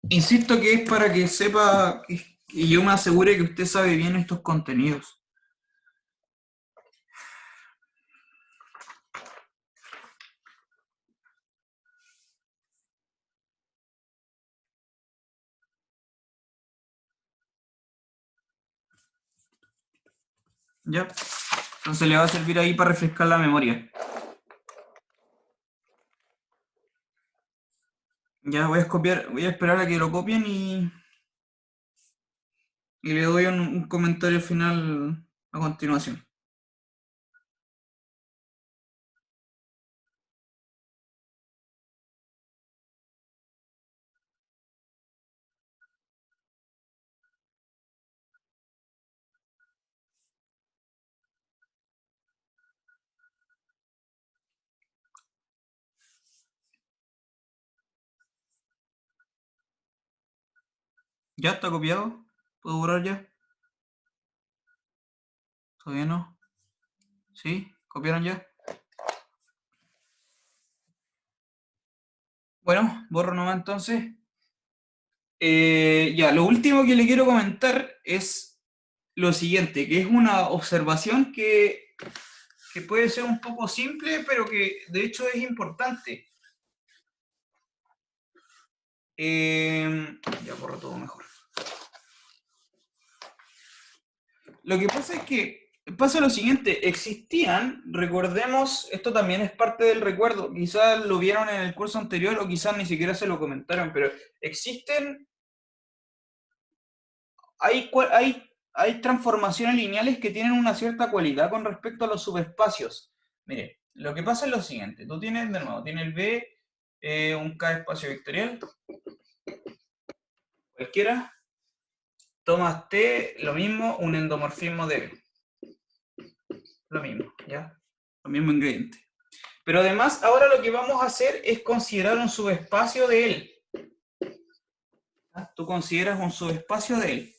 insisto que es para que sepa y yo me asegure que usted sabe bien estos contenidos. ¿Ya? Entonces le va a servir ahí para refrescar la memoria. Ya voy a copiar, voy a esperar a que lo copien y le doy un comentario final a continuación. ¿Ya está copiado? ¿Puedo borrar ya? ¿Todavía no? ¿Sí? ¿Copiaron ya? Bueno, borro nomás entonces. Ya, lo último que le quiero comentar es lo siguiente, que es una observación que puede ser un poco simple, pero que de hecho es importante. Ya borro todo mejor. Lo que pasa es que pasa lo siguiente, existían, recordemos, esto también es parte del recuerdo, quizás lo vieron en el curso anterior o quizás ni siquiera se lo comentaron, pero existen, hay transformaciones lineales que tienen una cierta cualidad con respecto a los subespacios. Mire, lo que pasa es lo siguiente, tú tienes de nuevo, tienes el B, un K espacio vectorial, cualquiera, tomas T, lo mismo, un endomorfismo de B. Lo mismo, ¿ya? Lo mismo ingrediente. Pero además, ahora lo que vamos a hacer es considerar un subespacio de él. ¿Ah? Tú consideras un subespacio de él.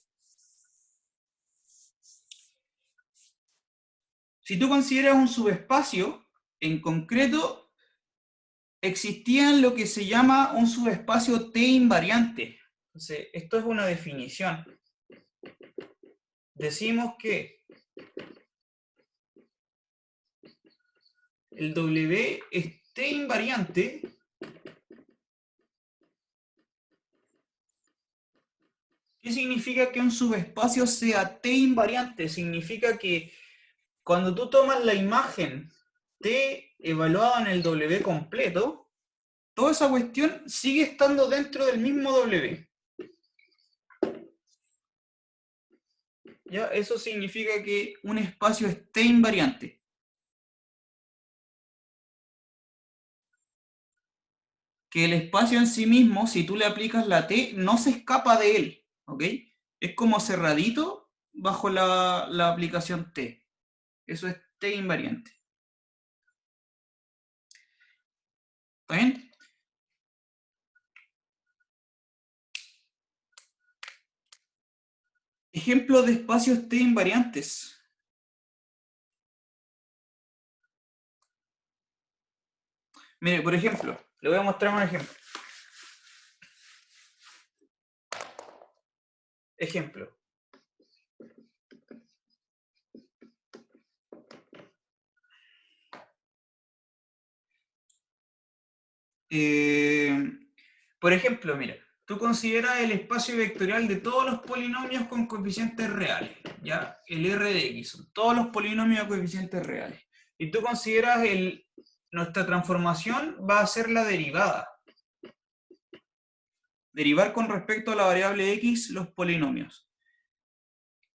Si tú consideras un subespacio, en concreto, existía lo que se llama un subespacio T invariante. Entonces, esto es una definición. Decimos que el W es T invariante ¿Qué significa que un subespacio sea T invariante? Significa que cuando tú tomas la imagen T evaluada en el W completo, toda esa cuestión sigue estando dentro del mismo W. ¿Ya? Eso significa que un espacio es T invariante. Que el espacio en sí mismo, si tú le aplicas la T, no se escapa de él. ¿Ok? Es como cerradito bajo la aplicación T. Eso es T invariante. ¿Está bien? Ejemplos de espacios T invariantes. Mire, por ejemplo, le voy a mostrar un ejemplo. Ejemplo. Por ejemplo, mira, tú consideras el espacio vectorial de todos los polinomios con coeficientes reales, ¿ya? El R de X, son todos los polinomios de coeficientes reales. Y tú consideras nuestra transformación va a ser la derivada. Derivar con respecto a la variable X los polinomios.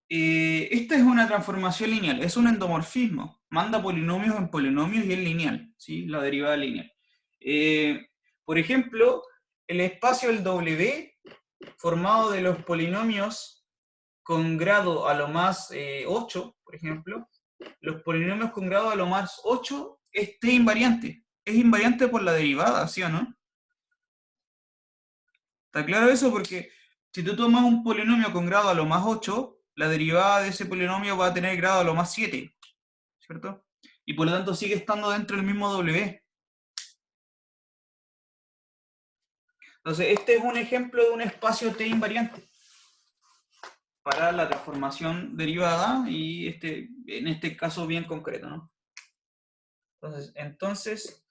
Esta es una transformación lineal, es un endomorfismo. Manda polinomios en polinomios y es lineal, ¿sí? La derivada lineal. Por ejemplo, el espacio del W, formado de los polinomios con grado a lo más 8, por ejemplo, los polinomios con grado a lo más 8 es T invariante. Es invariante por la derivada, ¿sí o no? ¿Está claro eso? Porque si tú tomas un polinomio con grado a lo más 8, la derivada de ese polinomio va a tener grado a lo más 7, ¿cierto? Y por lo tanto sigue estando dentro del mismo W. Entonces, este es un ejemplo de un espacio T invariante para la transformación derivada y en este caso bien concreto, ¿no? Entonces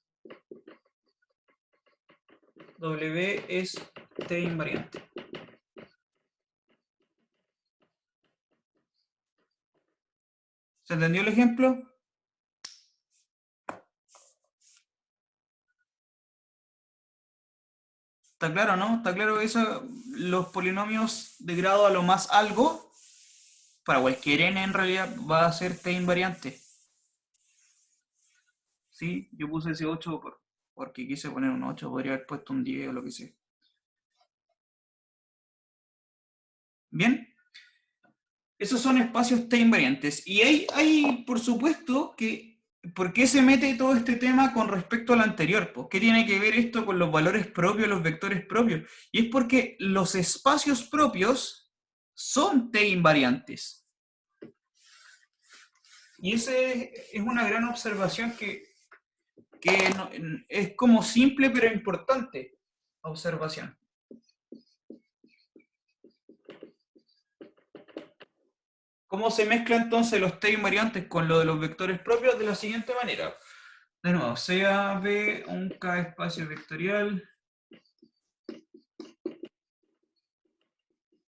W es T invariante. ¿Se entendió el ejemplo? ¿Está claro, no? ¿Está claro que los polinomios de grado a lo más algo, para cualquier n en realidad, va a ser T invariante? ¿Sí? Yo puse ese 8 porque quise poner un 8, podría haber puesto un 10 o lo que sea. ¿Bien? Esos son espacios T invariantes. Y hay por supuesto, ¿por qué se mete todo este tema con respecto al anterior? ¿Por qué tiene que ver esto con los valores propios, los vectores propios? Y es porque los espacios propios son T invariantes. Y esa es una gran observación que es como simple pero importante observación. ¿Cómo se mezclan entonces los t invariantes con lo de los vectores propios? De la siguiente manera. De nuevo, sea B un K espacio vectorial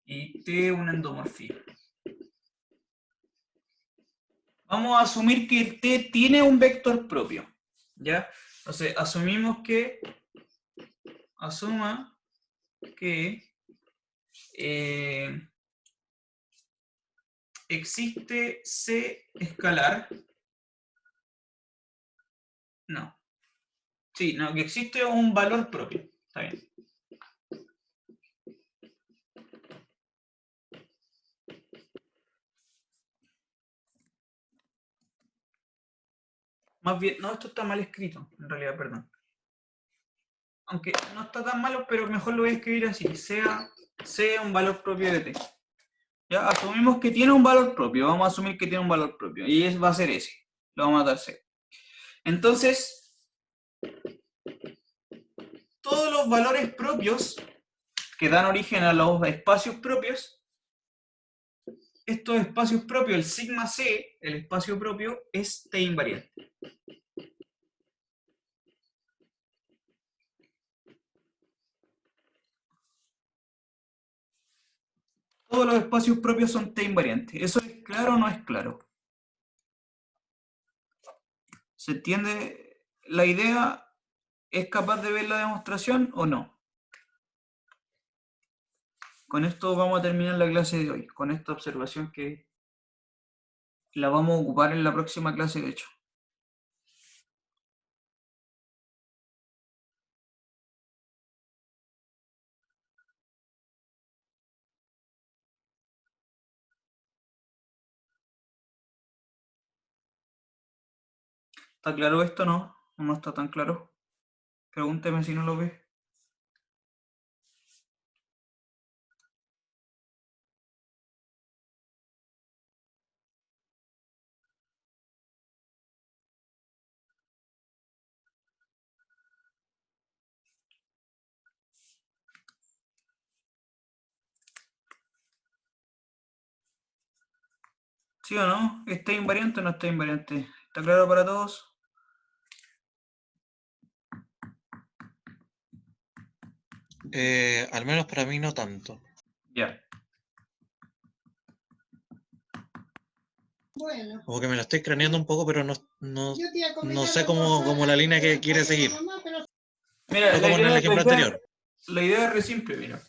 y T un endomorfismo. Vamos a asumir que el T tiene un vector propio, ¿ya? Entonces, asuma que existe C escalar. No. Sí, no, que existe un valor propio. Está bien. Más bien, no, esto está mal escrito, en realidad, perdón. Aunque no está tan malo, pero mejor lo voy a escribir así. Sea un valor propio de T. Ya, asumimos que tiene un valor propio. Vamos a asumir que tiene un valor propio. Y va a ser ese. Lo vamos a dar C. Entonces, todos los valores propios que dan origen a los espacios propios, estos espacios propios, el sigma C, el espacio propio, es T invariante. Todos los espacios propios son T invariantes. ¿Eso es claro o no es claro? ¿Se entiende la idea? ¿Es capaz de ver la demostración o no? Con esto vamos a terminar la clase de hoy, con esta observación que la vamos a ocupar en la próxima clase, de hecho. ¿Está claro esto o no? ¿O no está tan claro? Pregúnteme si no lo ve. ¿Sí o no? ¿Está invariante o no está invariante? ¿Está claro para todos? Al menos para mí no tanto. Ya. Bueno, Como que me lo estoy craneando un poco, pero no yo te iba a sé comentar cómo la línea que quiere seguir. Mira, No como en el ejemplo anterior. la idea es re simple, mira.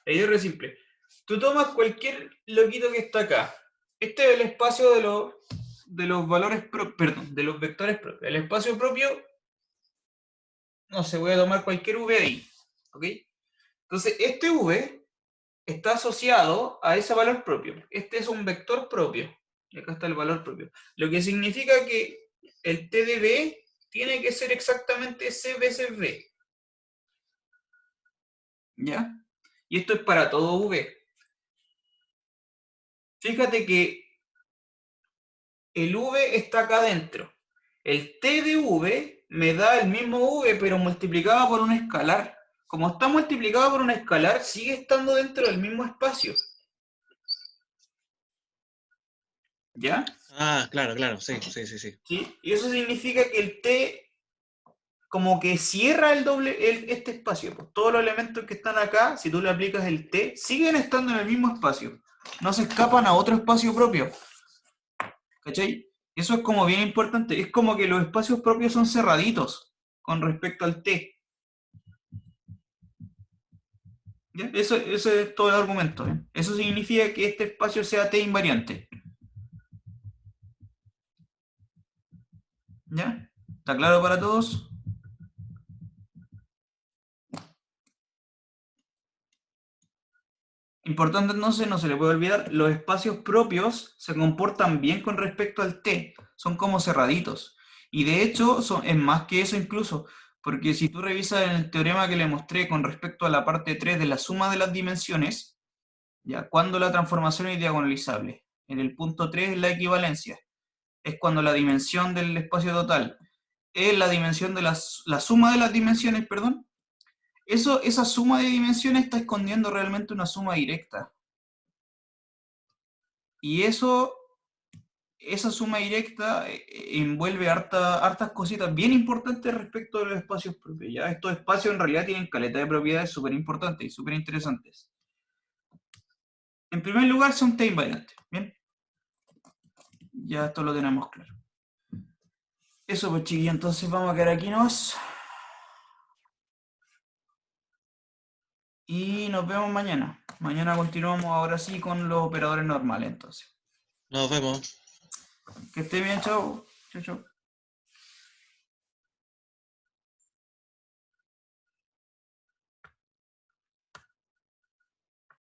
La idea es re simple. Tú tomas cualquier loquito que está acá. Este es el espacio de los valores perdón, de los vectores propios. El espacio propio, no sé, voy a tomar cualquier v de ahí. ¿Ok? Entonces, este v está asociado a ese valor propio. Este es un vector propio. Y acá está el valor propio. Lo que significa que el t de b tiene que ser exactamente c veces b. ¿Ya? Y esto es para todo v. Fíjate que el v está acá adentro. El t de v me da el mismo v, pero multiplicado por un escalar. Como está multiplicado por un escalar, sigue estando dentro del mismo espacio. ¿Ya? Ah, claro, sí. ¿Sí? Y eso significa que el t como que cierra este espacio. Pues todos los elementos que están acá, si tú le aplicas el t, siguen estando en el mismo espacio. No se escapan a otro espacio propio. ¿Cachai? Eso es como bien importante. Es como que los espacios propios son cerraditos con respecto al t. ¿Ya? Eso es todo el argumento. ¿eh? Eso significa que este espacio sea t invariante. ¿Ya? ¿Está claro para todos? Importante entonces, no se le puede olvidar, los espacios propios se comportan bien con respecto al t, son como cerraditos. Y de hecho, es más que eso incluso, porque si tú revisas en el teorema que le mostré con respecto a la parte 3 de la suma de las dimensiones, ya, cuando la transformación es diagonalizable, en el punto 3 es la equivalencia. es cuando la dimensión del espacio total es la dimensión de la suma de las dimensiones, perdón, esa suma de dimensiones está escondiendo realmente una suma directa. Y esa suma directa envuelve hartas cositas bien importantes respecto de los espacios propios. ¿Ya? Estos espacios en realidad tienen caleta de propiedades súper importantes y súper interesantes. En primer lugar, son T invariantes. ¿Bien? Ya esto lo tenemos claro. Eso pues, chiquillos, entonces vamos a quedar aquí nomás. Y nos vemos mañana. Mañana continuamos ahora sí con los operadores normales, entonces. Nos vemos. Que esté bien, chao. Chao, chao.